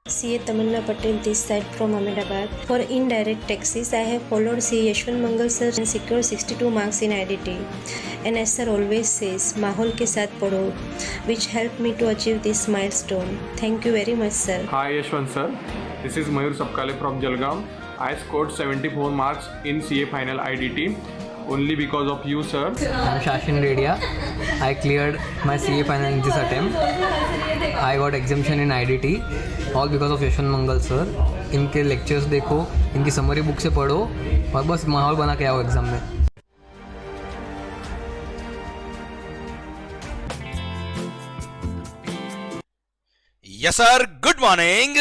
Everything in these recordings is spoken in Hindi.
CA Tamanna Patel this side from Ahmedabad. For indirect taxes, I have followed CA Yashwant Mangal sir and secured 62 marks in IDT. And as sir always says, Mahol ke sath padho, which helped me to achieve this milestone. Thank you very much, sir. Hi Yashwant sir, this is Mayur Sapkale from Jalgaon. I scored 74 marks in CA final IDT only because of you sir. I'm Shashin Redia. I cleared my CA final in this attempt. I got exemption in IDT all because of Yashwant Mangal sir. इनके लेक्चर्स देखो, इनकी समरी बुक से पढ़ो और बस माहौल बना के आओ एग्ज़ाम में. Yes sir, good morning.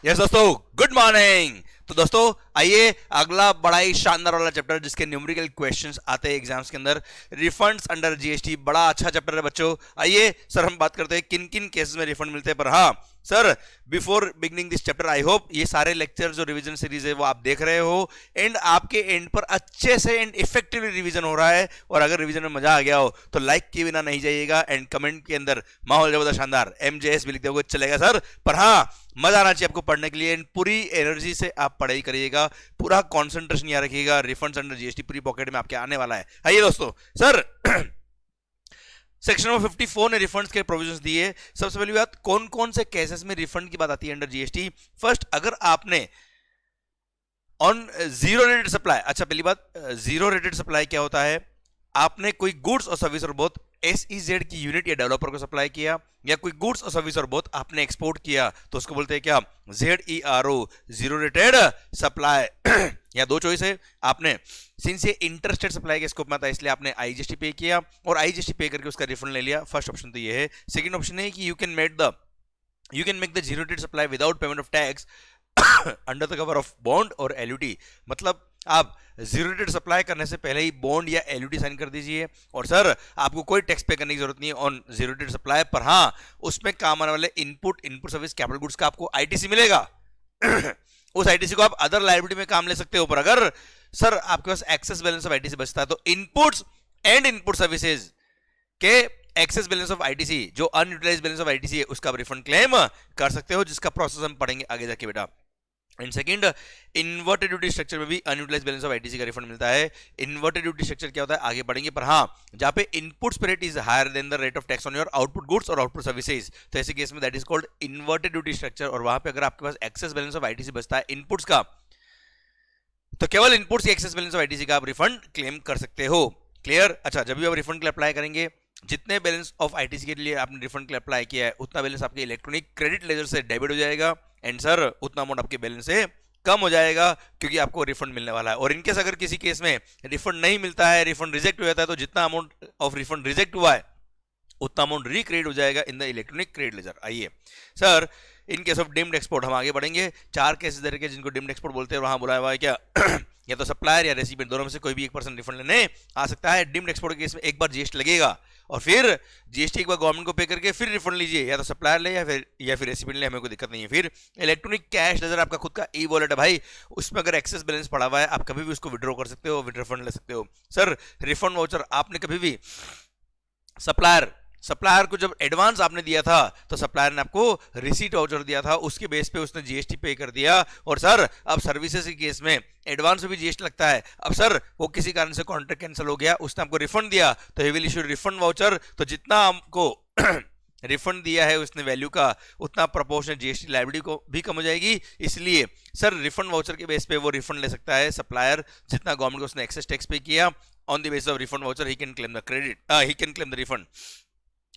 Yes दोस्तों, गुड मॉर्निंग. तो दोस्तों आइए, अगला बड़ा ही शानदार वाला चैप्टर जिसके न्यूमेरिकल क्वेश्चंस आते हैं एग्जाम्स के अंदर, रिफंड्स अंडर जीएसटी. बड़ा अच्छा चैप्टर है बच्चों. आइए सर, हम बात करते हैं किन किन केसेस में रिफंड मिलते हैं. पर हाँ sir, before beginning this chapter, I hope ये सारे लेक्चर जो रिवीजन सीरीज है वो आप देख रहे हो एंड आपके एंड पर अच्छे से एंड इफेक्टिवली रिवीजन हो रहा है. और अगर रिवीजन में मजा आ गया हो तो लाइक किए बिना नहीं जाइएगा एंड कमेंट के अंदर माहौल जबरदस्त शानदार MJS भी लिखते हो चलेगा सर. पर हाँ, मजा आना चाहिए आपको पढ़ने के लिए एंड पूरी एनर्जी से आप पढ़ाई करिएगा, पूरा कॉन्सेंट्रेशन यहाँ रखिएगा. रिफंड्स अंडर जीएसटी पूरी पॉकेट में आपके आने वाला है. आइए दोस्तों सर, सेक्शन नंबर 54 ने रिफंड्स के प्रोविजंस दिए. सबसे पहली बात, कौन कौन से केसेस में रिफंड की बात आती है अंडर जीएसटी. फर्स्ट, अगर आपने ऑन जीरो रेटेड सप्लाई. अच्छा, पहली बात, जीरो रेटेड सप्लाई क्या होता है? आपने कोई गुड्स और सर्विस और बोथ SEZ की यूनिट या डेवलपर को सप्लाई किया, या कोई गुड्स और सर्विस और बोथ आपने एक्सपोर्ट किया, तो उसको बोलते हैं क्या? ZERO, zero rated supply. या दो चॉइस है. आपने सिंस ये इंटरस्टेट सप्लाई के स्कोप में आता है इसलिए आपने IGST पे किया और IGST पे करके उसका रिफंड ले लिया. फर्स्ट ऑप्शन तो ये है. सेकंड ऑप्शन है कि you can make the zero rated supply without payment of tax under the cover of bond और LUT. मतलब आप जीरो रेटेड सप्लाई करने से पहले ही बॉन्ड या LUT साइन कर दीजिए और सर आपको कोई टैक्स पे करने की जरूरत नहीं है ऑन जीरो रेटेड सप्लाई. पर हाँ, उसमें काम आने वाले इनपुट सर्विस कैपिटल गुड्स का आपको ITC मिलेगा. उस ITC को आप अदर लायबिलिटी में काम ले सकते हो. पर अगर सर आपके पास एक्सेस बैलेंस ऑफ ITC बचता है तो इनपुट्स एंड इनपुट सर्विसेज के एक्सेस बैलेंस ऑफ ITC, जो अनयूटिलाइज्ड बैलेंस ऑफ ITC है, उसका रिफंड क्लेम कर सकते हो, जिसका प्रोसेस हम पढ़ेंगे आगे जाके बेटा. And second, inverted duty structure में भी अनयूटिलाइज्ड बैलेंस ऑफ ITC का रिफंड मिलता है. इन्वर्टेड ड्यूटी स्ट्रक्चर क्या होता है आगे बढ़ेंगे. पर हाँ, जहां पे इनपुट्स पे rate is higher than the rate of tax on your output goods और आउटपुट सर्विसेज, तो ऐसे केस में that is called inverted duty structure. और वहां पे अगर आपके पास एक्सेस बैलेंस ऑफ ITC बचता है इनपुट्स का, तो केवल इनपुट्स की एक्सेस बैलेंस ऑफ ITC का आप रिफंड क्लेम कर सकते हो. क्लियर? अच्छा, जब भी आप रिफंड के लिए अप्लाई करेंगे, जितने बैलेंस ऑफ ITC के लिए आपने रिफंड के लिए अप्लाई किया है उतना बैलेंस आपके इलेक्ट्रॉनिक क्रेडिट लेजर से डेबिट हो जाएगा एंड सर उतना अमाउंट आपके बैलेंस से कम हो जाएगा क्योंकि आपको रिफंड मिलने वाला है. और इनकेस अगर किसी केस में रिफंड नहीं मिलता है, रिफंड रिजेक्ट हो जाता है, तो जितना अमाउंट ऑफ रिफंड रिजेक्ट हुआ है उतना अमाउंट रिक्रेडिट हो जाएगा in the electronic credit ledger. आइए sir, in case of deemed export हम आगे बढ़ेंगे. 4 केसेस दे रखे जिनको डिम्ड एक्सपोर्ट बोलते हैं, वहां बुलाया हुआ है क्या? या तो सप्लायर या रेसिपिएंट, दोनों में से कोई भी एक पर्सन रिफंड लेने आ सकता है. डिम्ड एक्सपोर्ट के केस में एक बार GST लगेगा और फिर GST एक बार गवर्नमेंट को पे करके फिर रिफंड लीजिए, या तो सप्लायर ले या फिर रेसिपिएंट ले, हमें कोई दिक्कत नहीं है. फिर इलेक्ट्रॉनिक कैश लेजर आपका खुद का ई-वॉलेट है भाई, उसमें अगर एक्सेस बैलेंस पड़ा हुआ है आप कभी भी उसको विड्रॉ कर सकते हो, रिफंड ले सकते हो. सर, रिफंड वाउचर आपने कभी भी सप्लायर को जब एडवांस आपने दिया था तो सप्लायर ने आपको रिसीट वाउचर दिया था, उसके बेस पे उसने GST पे कर दिया. और सर अब सर्विसेज के केस में एडवांस में भी GST लगता है. अब सर वो किसी कारण से कॉन्ट्रैक्ट कैंसिल हो गया, उसने आपको रिफंड दिया तो he will issue refund voucher. तो जितना आपको रिफंड दिया है उसने वैल्यू का, उतना प्रोपोर्शनल GST लायबिलिटी को भी कम हो जाएगी. इसलिए सर रिफंड वाउचर के बेस पे वो रिफंड ले सकता है सप्लायर, जितना गवर्नमेंट को उसने एक्सेस टैक्स पे किया. On the basis of refund voucher he can claim the credit, he can claim the refund.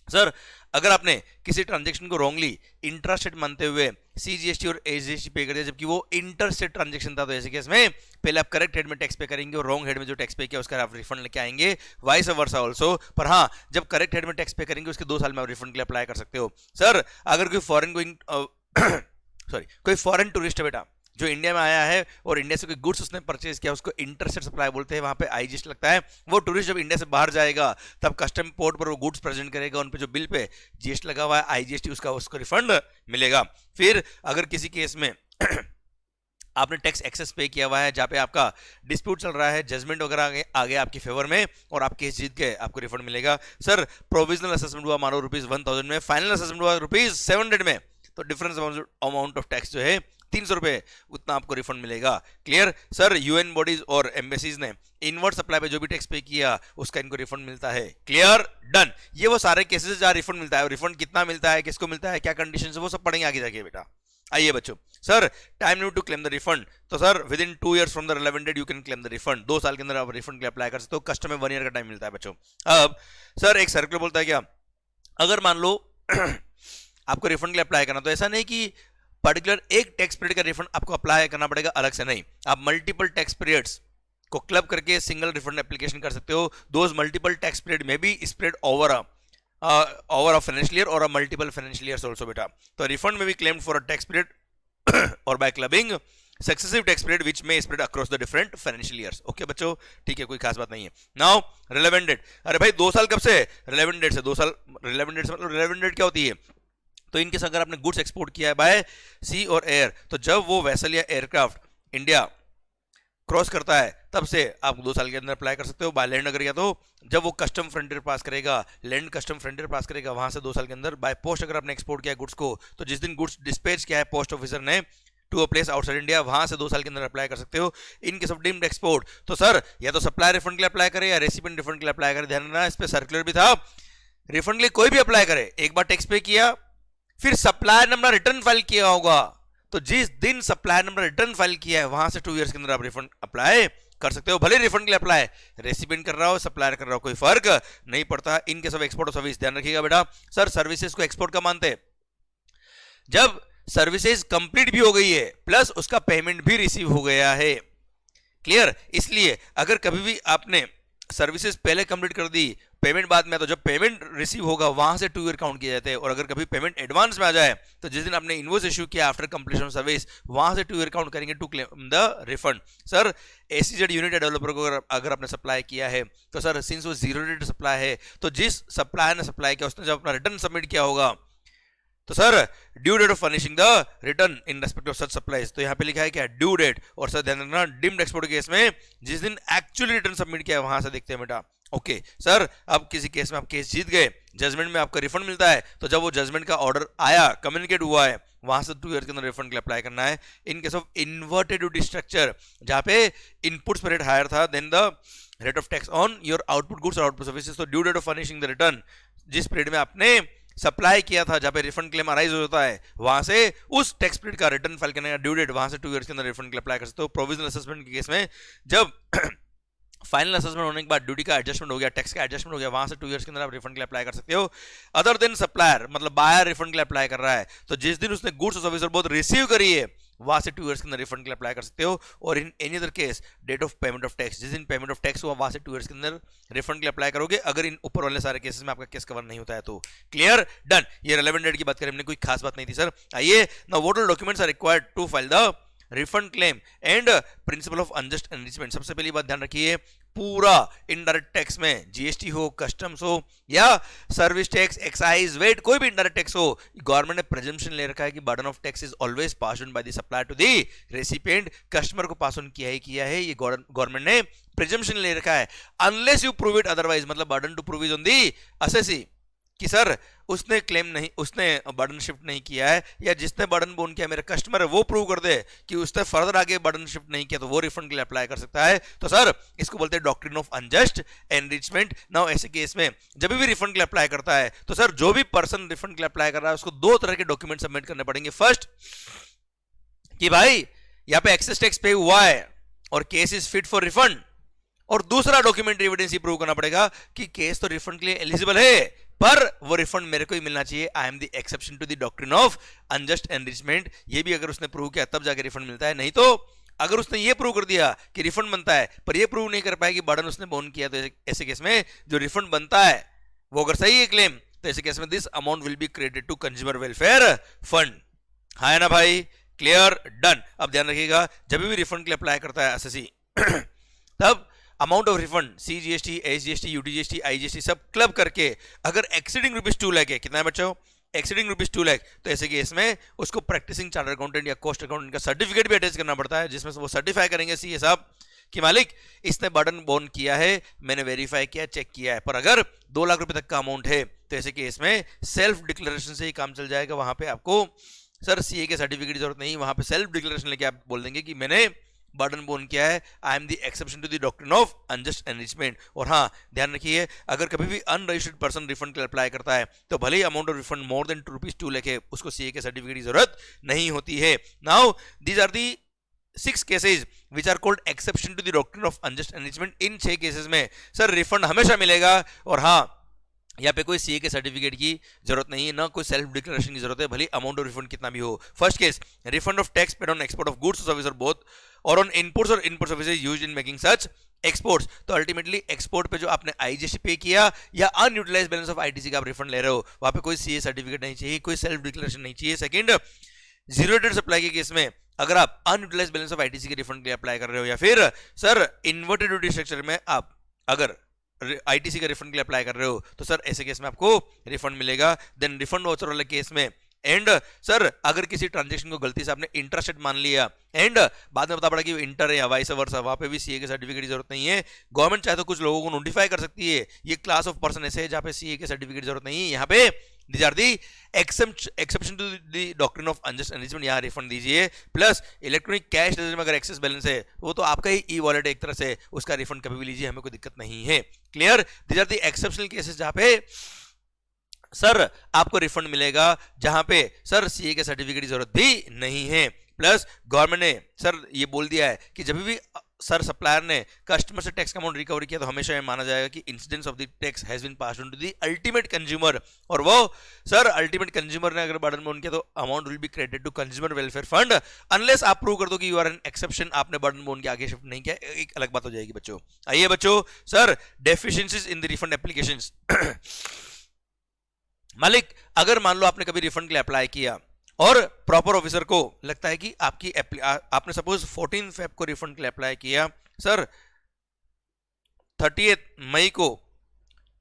Sir, अगर आपने किसी ट्रांजैक्शन को रॉन्गली इंट्रास्टेट मानते हुए CGST और SGST पे कर दिया जबकि वो इंटरस्टेट ट्रांजैक्शन था, तो ऐसे केस में पहले आप करेक्ट हेड में टैक्स पे करेंगे और रॉन्ग हेड में जो टैक्स पे किया उसका आप रिफंड लेके आएंगे, वाइस वर्सा ऑल्सो. पर हाँ, जब करेक्ट हेड में टैक्स पे करेंगे उसके 2 साल में आप रिफंड के लिए अप्लाई कर सकते हो. सर, अगर कोई फॉरेन टूरिस्ट है बेटा जो इंडिया में आया है और इंडिया से कोई गुड्स उसने परचेज किया, उसको इंटरस्टेट सप्लाई बोलते हैं, वहां पे IGST लगता है. वो टूरिस्ट जब इंडिया से बाहर जाएगा तब कस्टम पोर्ट पर वो गुड्स प्रेजेंट करेगा, उन पे जो बिल पे GST लगा हुआ है IGST, उसको रिफंड मिलेगा. फिर अगर किसी केस में आपने टैक्स एक्सेस पे किया हुआ है जहाँ पे आपका डिस्प्यूट चल रहा है, जजमेंट वगैरह आ गया आपकी फेवर में और आप केस जीत गए, आपको रिफंड मिलेगा. सर, प्रोविजनल असेसमेंट हुआ मानो ₹1000 में, फाइनल असेसमेंट हुआ ₹700 में, तो डिफरेंस अमाउंट ऑफ टैक्स जो है 300 रुपए उतना आपको रिफंड मिलेगा। Clear sir? यूएन बॉडीज और एम्बेसीज ने इनवर्ट सप्लाई पे जो भी टैक्स पे किया उसका इनको रिफंड मिलता है। क्लियर? डन। ये वो सारे केसेस जहां रिफंड मिलता है, रिफंड कितना मिलता है, किसको मिलता है, क्या कंडीशन है, वो सब पढ़ेंगे आगे जाके बेटा। आइए बच्चों, sir time limit to claim the refund, तो sir within 2 years from the relevant date you can claim the refund. 2 साल के अंदर आप रिफंड के लिए अप्लाई कर सकते हो। कस्टम में 1 year का टाइम मिलता है बच्चों। अब सर एक सर्कुलर बोलता है क्या, अगर मान लो आपको रिफंड के लिए अप्लाई करना, तो ऐसा नहीं कि पर्टिकुलर एक टैक्स पीरियड का रिफंड आपको अप्लाई करना पड़ेगा अलग से, नहीं, आप मल्टीपल टैक्स पीरियड्स को क्लब करके सिंगल रिफंड एप्लीकेशन कर सकते हो। दोज मल्टीपल टैक्स पीरियड में be spread over a financial year और a multiple financial years also बेटा। तो रिफंड में be claimed for a tax period और by clubbing successive tax period which में spread across the different financial years. Okay बच्चों, ठीक है, कोई खास बात नहीं है। नाउ रिलेवेंट डेट, अरे भाई 2 साल कब से? रिलेवेंट डेट से 2 साल। रिलेवेंट डेट से मतलब रिलेवेंट डेट क्या होती है? तो इनके साथ अगर आपने गुड्स एक्सपोर्ट किया है बाय सी और एयर, तो जब वो वेसल या एयरक्राफ्ट इंडिया क्रॉस करता है तब से आप 2 साल के अंदर अप्लाई कर सकते हो। बाय लैंड अगर या तो जब वो कस्टम फ्रंटियर पास करेगा, लैंड कस्टम फ्रंटियर पास करेगा, वहां से 2 साल के अंदर। बाय पोस्ट अगर आपने एक्सपोर्ट किया गुड्स को, तो जिस दिन गुड्स डिस्पैच किया है पोस्ट ऑफिसर ने to a place outside India, वहां से 2 साल के अंदर अप्लाई कर सकते हो। इन केस ऑफ डीम्ड एक्सपोर्ट, तो सर या तो सप्लाई रिफंड के लिए अप्लाई करे या रेसिपिएंट रिफंड के लिए अप्लाई करे। ध्यान रखना, इस पे सर्कुलर भी था, रिफंड के लिए कोई भी अप्लाई करे, एक बार टैक्स पे किया, फिर सप्लायर नंबर रिटर्न फाइल किया होगा, तो जिस दिन सप्लायर नंबर रिटर्न फाइल किया है वहां से 2 years के अंदर आप रिफंड अप्लाई कर सकते हो। भले रिफंड के लिए अप्लाई रेसिपिएंट कर रहा हो, सप्लायर कर रहा हो, कोई फर्क नहीं पड़ता। इनके सब एक्सपोर्ट और सर्विस ध्यान रखिएगा बेटा। सर सर्विसेज को एक्सपोर्ट का मानते हैं जब सर्विसेज कंप्लीट भी हो गई है प्लस उसका पेमेंट भी रिसीव हो गया है। क्लियर? इसलिए अगर कभी भी आपने सर्विसेज पहले कंप्लीट कर दी, पेमेंट बाद में, तो जब पेमेंट रिसीव होगा वहां से 2 year काउंट किए जाते हैं। और अगर कभी पेमेंट एडवांस में आ जाए तो जिस दिन आपने इनवॉइस इश्यू किया आफ्टर कंप्लीशन सर्विस, वहां से 2 year काउंट करेंगे to claim the refund. Sir SEZ unit developer को अगर आपने सप्लाई किया है, तो सर सिंस वो 0 rate सप्लाई है, तो जिस सप्लायर ने सप्लाई किया उसने जब अपना रिटर्न सबमिट किया होगा, तो sir due date of furnishing the return in respect of such supplies, तो यहां पे लिखा है क्या, ड्यू डेट। और सर ध्यान रखना डीम्ड एक्सपोर्ट केस में जिस दिन एक्चुअली रिटर्न सबमिट किया है वहां से देखते हैं बेटा। ओके सर, अब किसी केस में आप केस जीत गए, जजमेंट में आपका रिफंड मिलता है, तो जब वो जजमेंट का ऑर्डर आया, कम्युनिकेट हुआ है, वहां से 2 years के अंदर रिफंड के लिए अप्लाई करना है। In case of inverted duty structure, जहां पे इनपुट्स पर रेट हायर था than the rate of tax on your output goods और आउटपुट सर्विसेज, तो due date of furnishing the return, जिस पीरियड में आपने सप्लाई किया था, जहां पे रिफंड क्लेम अराइज होता है, वहां से उस टैक्स पीरियड का रिटर्न फाइल करने का ड्यू डेट, वहां से 2 years के अंदर रिफंड के लिए अप्लाई कर सकते हो। प्रोविजनल असेसमेंट के केस में जब फाइनल असेसमेंट होने के बाद ड्यूटी का एडजस्टमेंट हो गया, टैक्स का एडजस्टमेंट हो गया, वहां से 2 years के अंदर आप रिफंड के लिए अप्लाई कर सकते हो। अदर देन सप्लायर, मतलब बायर रिफंड के लिए अप्लाई कर रहा है, तो जिस दिन उसने गुड्स और सर्विस बहुत रिसीव करी है, वहां से 2 years के अंदर रिफंड के लिए अप्लाई कर सकते हो। और in any other case date of payment of tax, जिस दिन पेमेंट ऑफ टैक्स हुआ वहां से 2 years के अंदर रिफंड के लिए अप्लाई करोगे, अगर इन ऊपर वाले सारे केसेस में आपका केस कवर नहीं होता है तो। क्लियर? डन। ये रिलेवेंट डेट की बात करें हमने, कोई खास बात नहीं थी सर। आइए, now what all documents are required to file the refund claim and principle of unjust enrichment. सबसे पहली बात ध्यान रखिए, पूरा इनडायरेक्ट टैक्स में जीएसटी हो, कस्टम्स हो या सर्विस टैक्स, एक्साइज, वेट, कोई भी इनडायरेक्ट टैक्स हो, गवर्नमेंट ने प्रिजम्पशन ले रखा है कि burden of tax is always pass on by the supplier to the recipient. Customer को पास ऑन किया है, ये गवर्नमेंट ने प्रिजम्पशन ले रखा है, unless you prove it otherwise, मतलब burden to prove is on the assessee, कि सर उसने क्लेम नहीं, उसने बर्डन शिफ्ट नहीं किया है, या जिसने बर्डन बोन किया मेरा कस्टमर है वो प्रूव कर दे कि उसने फर्दर आगे बर्डन शिफ्ट नहीं किया, तो वो रिफंड के लिए अप्लाई कर सकता है। तो सर इसको बोलते हैं doctrine of unjust enrichment. Now ऐसे केस में जब भी रिफंड के लिए अप्लाई करता है, तो सर जो भी पर्सन रिफंड के लिए अप्लाई कर रहा है उसको 2 तरह के डॉक्यूमेंट सबमिट करने पड़ेंगे। फर्स्ट कि भाई यहाँ पे एक्सेस टैक्स पे हुआ है और case is fit for refund, और दूसरा डॉक्यूमेंट एविडेंस प्रूव करना पड़ेगा कि केस तो रिफंड के लिए एलिजिबल है, पर वो रिफंड मेरे को ही मिलना चाहिए। I am the exception to the doctrine of unjust enrichment. ये भी अगर उसने प्रूव किया तब जाके रिफंड मिलता है, नहीं तो अगर उसने ये प्रूव कर दिया कि रिफंड बनता है पर ये प्रूव नहीं कर पाया कि बर्डन उसने बोन किया, तो ऐसे केस में जो रिफंड बनता है वो अगर सही है क्लेम, तो ऐसे केस में this amount will be credited to consumer welfare fund. हाँ ना भाई? क्लियर? डन। अब ध्यान रखिएगा, जब भी रिफंड के लिए अप्लाई करता है एसएससी तब amount of refund CGST, SGST, UTGST, IGST सब क्लब करके अगर एक्सीडिंग ₹2 लाख है, कितना है बच्चों? एक्सीडिंग ₹2 लाख, तो ऐसे केस में उसको प्रैक्टिसिंग चार्टर्ड अकाउंटेंट या कॉस्ट अकाउंटेंट का सर्टिफिकेट भी अटैच करना पड़ता है, जिसमें से वो सर्टिफाई करेंगे सीए साहब कि मालिक इसने बर्डन बोन किया है, मैंने वेरीफाई किया, चेक किया है। पर अगर 2 लाख रुपए तक का अमाउंट है, तो ऐसे केस में सेल्फ डिक्लेरेशन से ही काम चल जाएगा, वहां पे आपको सर सीए के सर्टिफिकेट की जरूरत नहीं, वहां पे सेल्फ डिक्लेरेशन लेके आप बोल देंगे कि मैंने बर्डन बोन किया है, I am the exception to the doctrine of unjust enrichment. और हाँ, ध्यान रखिए, अगर कभी भी अनरजिस्टर्ड पर्सन रिफंड के लिए अप्लाई करता है तो भले ही amount of refund more than ₹2 लेके उसको सीए के सर्टिफिकेट की जरूरत नहीं होती है। Now these are the 6 cases which are called exception to the doctrine of unjust enrichment. इन 6 केसेस में सर रिफंड हमेशा मिलेगा, और हाँ, यहाँ पे कोई सीए के सर्टिफिकेट की जरूरत नहीं है, ना कोई सेल्फ डिक्लेरेशन की जरूरत है, भले अमाउंट ऑफ रिफंड कितना भी हो। First case, refund of tax paid on export of goods और सर्विस और बोथ, और ऑन इनपुट्स और input services used in making such exports. तो अल्टीमेटली एक्सपोर्ट पे जो आपने आईजीएसटी पे किया या अनयूटिलाइज्ड बैलेंस ऑफ आईटीसी का आप रिफंड ले रहे हो, वहां पे कोई सीए सर्टिफिकेट नहीं चाहिए, कोई सेल्फ डिक्लेरेशन नहीं चाहिए। सेकंड, जीरो रेटेड सप्लाई के केस में अगर आप अनयूटिलाइज्ड बैलेंस ऑफ आईटीसी के रिफंड के लिए अप्लाई कर रहे हो, या फिर सर इन्वर्टेड ड्यूटी स्ट्रक्चर में आप अगर आईटीसी का रिफंड के लिए अप्लाई कर रहे हो, तो सर ऐसे केस में आपको रिफंड मिलेगा। देन रिफंड वाउचर वाले केस में, एंड सर अगर किसी ट्रांजेक्शन को गलती से आपने इंटरसेट मान लिया एंड बाद में पता पड़ा कि वो इंटर है या वाइस वर्सा, वहां पे भी सीए के सर्टिफिकेट की जरूरत नहीं है। गवर्नमेंट चाहे तो कुछ लोगों को नोटिफाई कर सकती है, ये क्लास ऑफ पर्सन ऐसे है जहां पे सीए के सर्टिफिकेट की जरूरत नहीं है। यहाँ पे these are the exception to the doctrine of unjust enrichment, यहाँ रिफंड दीजिए। प्लस इलेक्ट्रॉनिक कैश में अगर एक्सेस बैलेंस है वो तो आपका ही ई वॉलेट एक तरह से, उसका रिफंड कभी भी लीजिए, हमें कोई दिक्कत नहीं है। Clear? These are the exceptional cases जहां पे सर आपको रिफंड मिलेगा, जहां पे सर सीए के सर्टिफिकेट की जरूरत भी नहीं है। प्लस गवर्नमेंट ने सर ये बोल दिया है कि जब भी सर सप्लायर ने कस्टमर से टैक्स का अमाउंट रिकवर किया तो हमेशा ये माना जाएगा कि incidence of the tax has been passed on to the ultimate consumer, और वो सर अल्टीमेट कंज्यूमर ने अगर बर्डन बोन किया तो amount will be credited to consumer welfare fund, unless आप प्रूव कर दो कि यू आर एन एक्सेप्शन, आपने बर्डन बोन के आगे शिफ्ट नहीं किया, एक अलग बात हो जाएगी बच्चों। आइए बच्चों, sir deficiencies in the refund applications. मालिक, अगर मान लो आपने कभी रिफंड के लिए अप्लाई किया और प्रॉपर ऑफिसर को लगता है कि आपने सपोज 14 फेब को रिफंड के लिए अप्लाई किया, सर 30 मई को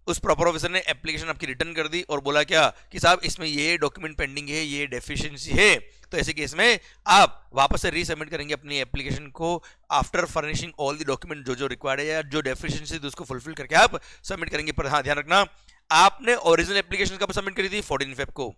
उस प्रॉपर ऑफिसर ने एप्लीकेशन आपकी रिटर्न कर दी और बोला क्या कि साहब इसमें ये डॉक्यूमेंट पेंडिंग है, ये डेफिशिएंसी है, तो ऐसे केस में आप वापस से रीसबमिट करेंगे अपनी एप्लीकेशन को after furnishing all the document जो जो रिक्वायर्ड है, या जो डेफिशिएंसी थी उसको फुलफिल करके आप सबमिट करेंगे। पर हाँ, ध्यान रखना, आपने ओरिजिनल एप्लीकेशन कब सबमिट करी थी? 14 फेब को।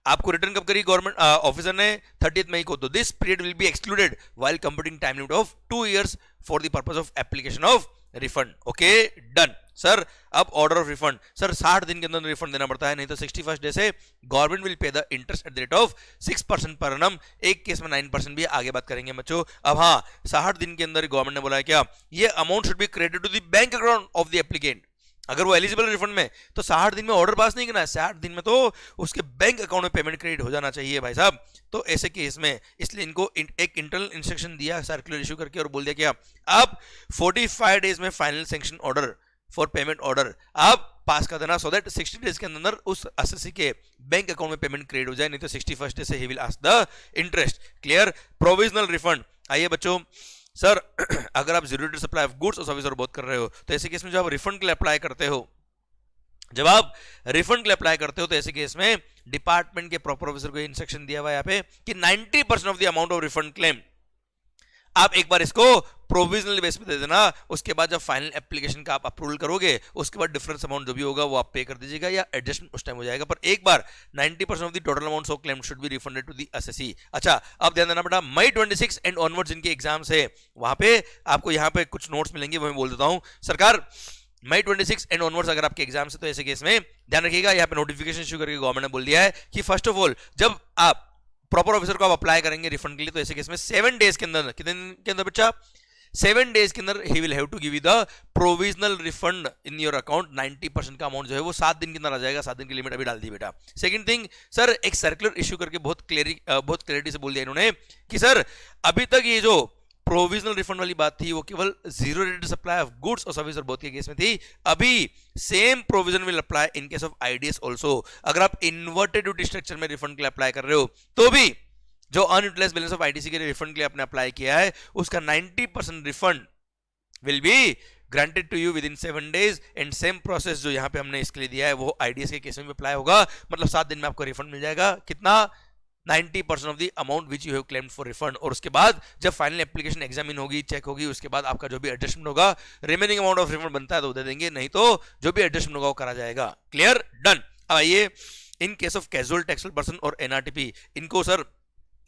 आपको रिटर्न कब करी गवर्नमेंट ऑफिसर ने? 30 मई को। तो this period will be excluded while computing time limit of 2 years for the purpose of application of refund. Okay, done. Sir अब ऑर्डर ऑफ रिफंड, सर 60 दिन के अंदर रिफंड देना पड़ता है, नहीं तो 61st डे से government will pay the interest at the rate of 6% पर annum। एक केस में 9% भी, आगे बात करेंगे बच्चों। अब हाँ, 60 दिन के अंदर गवर्नमेंट ने बोला है क्या, ये amount should be credited to the bank account of the applicant. अगर वो एलिजिबल रिफंड में, तो 60 दिन में ऑर्डर पास नहीं करना है, 60 दिन में तो उसके बैंक अकाउंट में पेमेंट क्रेडिट हो जाना चाहिए भाई साहब। तो ऐसे केस में इसलिए इनको एक इंटरनल इंस्ट्रक्शन दिया, सर्कुलर इशू करके, और बोल दिया क्या आप 45 डेज में final sanction order for payment order आप पास कर देना, सो दैट 60 डेज के अंदर उस असेसी के बैंक अकाउंट में पेमेंट क्रेडिट हो जाए, नहीं तो 61st डे से he will ask the interest. Clear? Provisional refund. आइए बच्चों, सर अगर आप zero rated supply of goods और सर्विस और बोथ कर रहे हो, तो ऐसे केस में जब आप रिफंड के लिए अप्लाई करते हो, तो ऐसे केस में डिपार्टमेंट के प्रॉपर ऑफिसर को इंस्ट्रक्शन दिया हुआ है यहाँ पे कि 90% of the amount of refund claim आप एक बार इसको प्रोविजनल बेस पे दे देना। उसके बाद जब फाइनल एप्लीकेशन का आप अप्रूवल करोगे, उसके बाद डिफरेंस अमाउंट जो भी होगा वो आप पे कर दीजिएगा, या एडजस्टमेंट उस टाइम हो जाएगा। पर एक बार 90% of the total amount of claim should be refunded to the assessee. अच्छा, अब ध्यान देना बेटा, मई 26 एंड ऑनवर्ड्स जिनके एग्जाम्स है, वहां पे आपको यहाँ पे कुछ नोट्स मिलेंगे, वो मैं बोल देता हूँ। सरकार, मई 26 एंड ऑनवर्ड्स अगर आपके एग्जाम है तो ऐसे केस में ध्यान रखिएगा, यहाँ पे नोटिफिकेशन इशू करके गवर्नमेंट ने बोल दिया है कि फर्स्ट ऑफ ऑल जब आप प्रॉपर ऑफिसर को आप अप्लाई करेंगे रिफंड के लिए, तो ऐसे केस में 7 डेज के अंदर, कितने दिन के अंदर बच्चा? 7 डेज के अंदर ही will have to give you the provisional refund in your account. 90% का अमाउंट जो है वो 7 दिन के अंदर आ जाएगा। 7 दिन की लिमिट अभी डाल दी बेटा। सेकंड थिंग, सर एक सर्कुलर इशू करके बहुत क्लियरिटी से बोल दिया इन्होंने कि सर अभी तक ये जो प्रोविजनल रिफंड वाली बात थी वो केवल zero rated supply of goods और सर्विस और बोथ के केस में थी। अभी same provision will apply in case of IDS also. अगर आप इन्वर्टेड ड्यूटी स्ट्रक्चर में रिफंड के लिए अप्लाई कर रहे हो, तो भी जो अनयूटिलाइज्ड बैलेंस ऑफ आईटीसी के रिफंड के लिए आपने अप्लाई किया है, उसका 90% refund will be granted to you within 7 days। And same process जो यहाँ पे हमने इसके लिए दिया है वो आईडीएस के केस में भी अप्लाई होगा। मतलब 7 दिन में आपको रिफंड मिल जाएगा। कितना? 90% of the amount which you have claimed for refund. और उसके बाद जब फाइनल एप्लीकेशन एग्जामिन होगी, चेक होगी, उसके बाद आपका जो भी एडजस्टमेंट होगा, रिमेनिंग अमाउंट ऑफ रिफंड बनता है तो दे देंगे, नहीं तो जो भी एडजस्टमेंट होगा वो करा जाएगा। क्लियर? डन। अब आइए, इन case of casual taxable person और एनआरटीपी, इनको sir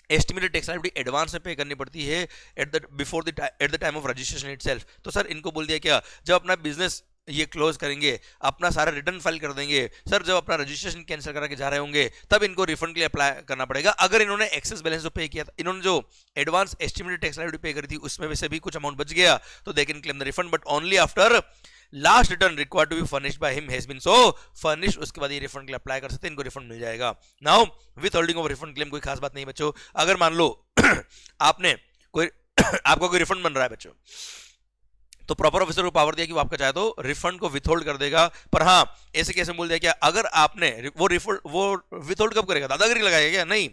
estimated tax liability advance में पे करनी पड़ती है at the time of registration itself. तो सर इनको बोल दिया क्या, जब अपना बिजनेस ये क्लोज करेंगे, अपना सारा रिटर्न फाइल कर देंगे, सर जब अपना रजिस्ट्रेशन कैंसिल करा के जा रहे होंगे तब इनको रिफंड के लिए अप्लाई करना पड़ेगा। अगर इन्होंने एक्सेस बैलेंस जो पे किया था, इन्होंने जो एडवांस एस्टिमेटेड टैक्स लायबिलिटी पे करी थी उसमें से भी कुछ अमाउंट बच गया तो they can claim the refund, but only after last return required to be furnished by him has been so furnished, उसके बाद ये रिफंड के लिए अप्लाई कर सकते हैं, इनको रिफंड मिल जाएगा। Now with holding of refund claim कोई खास बात नहीं बच्चों। अगर मान लो आपने कोई आपको कोई रिफंड बन रहा है बच्चों, तो प्रॉपर ऑफिसर को पावर दिया कि वो आपका चाहे तो रिफंड को विथहोल्ड कर देगा। पर हाँ ऐसे केस में बोल दिया क्या, अगर आपने वो विथहोल्ड कब करेगा, दादागिरी लगाएगा क्या, नहीं।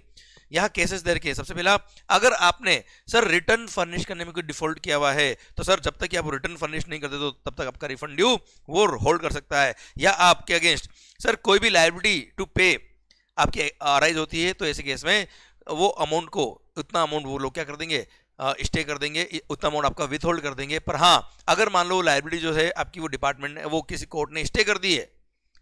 यहाँ केसेस दे रखे हैं। सबसे पहला, अगर आपने सर रिटर्न फर्निश करने में कोई डिफॉल्ट किया हुआ है तो सर जब तक कि आप रिटर्न फर्निश नहीं करते तो तब तक आपका रिफंड ड्यू वो होल्ड कर सकता है। या आपके अगेंस्ट सर कोई भी लायबिलिटी टू पे आपकी अराइज होती है तो ऐसे केस में वो अमाउंट को, उतना अमाउंट वो लोग क्या कर देंगे, स्टे कर देंगे, उतना अमाउंट आपका विथ होल्ड कर देंगे। पर हाँ अगर मान लो लायबिलिटी जो है आपकी वो डिपार्टमेंट ने, वो किसी कोर्ट ने स्टे कर दी है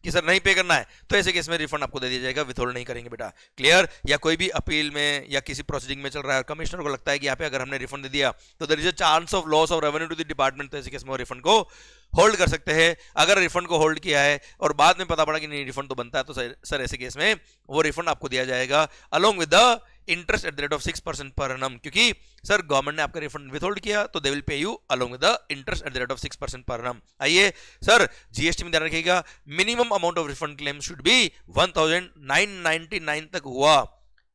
कि सर नहीं पे करना है, तो ऐसे केस में रिफंड आपको दे दिया जाएगा, विथ होल्ड नहीं करेंगे बेटा। क्लियर। या कोई भी अपील में या किसी प्रोसीडिंग में चल रहा है और कमिश्नर को लगता है कि यहाँ पे अगर हमने रिफंड दे दिया तो there is a chance of loss of revenue to the department, तो ऐसे केस में वो रिफंड को होल्ड कर सकते हैं। अगर रिफंड को होल्ड किया है और बाद में पता पड़ा कि नहीं रिफंड तो बनता है तो सर ऐसे केस में वो रिफंड आपको दिया जाएगा along with the interest at the rate of 6% per annum, क्योंकि सर गवर्नमेंट ने आपका रिफंड विथहोल्ड किया तो they will pay you along with the interest at the rate of 6% per annum. आइए सर जीएसटी में ध्यान रखिएगा, minimum amount of refund claim should B 1999 तक हुआ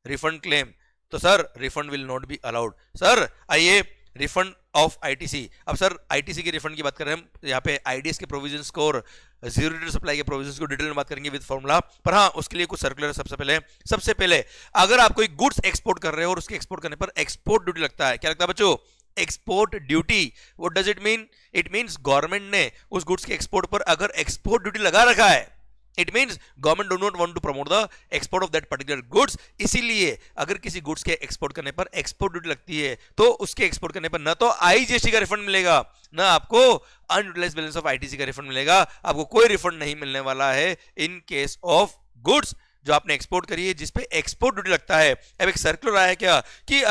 रिफंड क्लेम तो sir refund will not be allowed. Sir आइए रिफंड ऑफ आईटीसी, अब सर आईटीसी के रिफंड की बात कर रहे हैं हम, यहाँ पे आईडीएस के प्रोविजंस को और जीरो रेट सप्लाई के प्रोविजंस को डिटेल में बात करेंगे विद फॉर्मूला। पर हाँ उसके लिए कुछ सर्कुलर। सबसे पहले अगर आप कोई गुड्स एक्सपोर्ट कर रहे हो और उसके एक्सपोर्ट करने पर एक्सपोर्ट ड्यूटी लगता है, क्या लगता है बच्चों, export duty. What does it mean, it means government ने उस गुड्स के एक्सपोर्ट पर अगर एक्सपोर्ट ड्यूटी लगा रखा है, it means government do not want to promote the export of that particular goods. इसीलिए अगर किसी गुड्स के एक्सपोर्ट करने पर एक्सपोर्ट ड्यूटी लगती है तो उसके एक्सपोर्ट करने पर न तो आईजीएसटी का रिफंड मिलेगा ना आपको अनयूटिलाइज्ड बैलेंस ऑफ आईटीसी का रिफंड मिलेगा। आपको कोई रिफंड नहीं मिलने वाला है इन केस ऑफ गुड्स जो आपने एक्सपोर्ट करी है जिसपे एक्सपोर्ट ड्यूटी लगता है। अब एक सर्कुलर आया क्या कि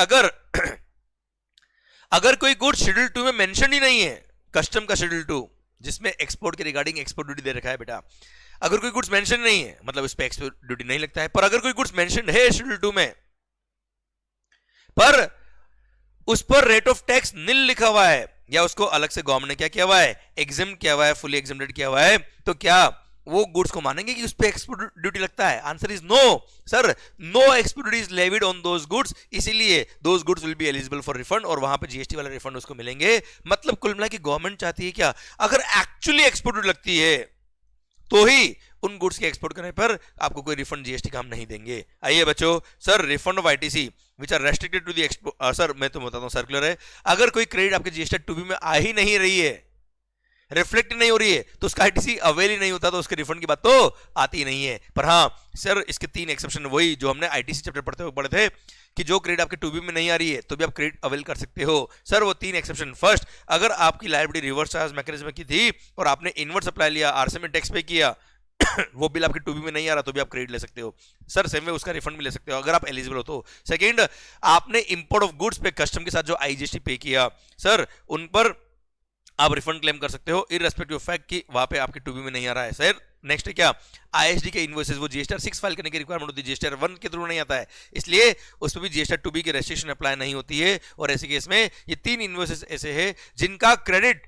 अगर कोई गुड्स शेड्यूल 2 में मेंशन ही नहीं है, कस्टम का शेड्यूल 2 जिसमें एक्सपोर्ट के रिगार्डिंग एक्सपोर्ट ड्यूटी दे रखा है बेटा, अगर कोई गुड्स मेंशन नहीं है मतलब इस पे एक्सपोर्ट ड्यूटी नहीं लगता है। पर अगर कोई गुड्स मेंशन है शेड्यूल 2 में पर उस पर रेट ऑफ टैक्स निल लिखा हुआ है या उसको अलग से गवर्नमेंट ने क्या किया हुआ है, एग्जेम्प्ट किया हुआ है, फुली एग्जेम्प्टेड किया हुआ है, तो क्या वो गुड्स को मानेंगे कि उस पे एक्सपोर्ट ड्यूटी लगता है? Answer is no sir, no export duty is levied on those goods, इसीलिए those goods will be eligible for refund और वहां पे जीएसटी वाला रिफंड उसको मिलेंगे। मतलब कुल मिला के गवर्नमेंट चाहती है क्या, अगर एक्चुअली एक्सपोर्ट ड्यूटी लगती है तो ही उन गुड्स के एक्सपोर्ट करने पर आपको कोई रिफंड जीएसटी का हम नहीं देंगे। आइए बच्चों, sir refund of ITC which are restricted to the export, sir मैं तो बताता हूं सर्कुलर है, अगर कोई क्रेडिट आपके जीएसटी 2B में आ ही नहीं रही है, रिफ्लेक्ट नहीं हो रही है, तो उसका आईटीसी अवेल ही नहीं होता, तो उसके रिफंड की बात तो आती ही नहीं है। पर हाँ सर इसके 3 एक्सेप्शन, वही जो हमने आईटीसी चैप्टर पढ़ते हुए पढ़े थे कि जो क्रेडिट आपके 2B में नहीं आ रही है तो भी आप क्रेडिट अवेल कर सकते हो। सर वो 3 एक्सेप्शन, फर्स्ट अगर आपकी लायबिलिटी रिवर्स चार्ज मैकेनिज्म की थी और आपने इनवर्ट सप्लाई लिया, आरसी में टैक्स पे किया वो बिल आपके 2B में नहीं आ रहा तो भी आप क्रेडिट ले सकते हो सर, सेम वे उसका रिफंड भी ले सकते हो अगर आप एलिजिबल हो तो। सेकंड, आपने इंपोर्ट ऑफ गुड्स पे कस्टम के साथ जो आईजीएसटी पे किया सर उन पर आप रिफंड क्लेम कर सकते हो इररेस्पेक्टिव ऑफ फैक्ट कि वहां पे आपके 2B में नहीं आ रहा है। सर नेक्स्ट है क्या, आईएसडी के इनवॉइसेस वो जीएसटी 6 फाइल करने की रिक्वायरमेंट होती है, जीएसटी 1 के थ्रू नहीं आता है, इसलिए उस पर भी जीएसटी 2B की रेस्ट्रिक्शन अप्लाई नहीं होती है। और ऐसे केस में ये 3 इनवॉइसेस ऐसे हैं जिनका क्रेडिट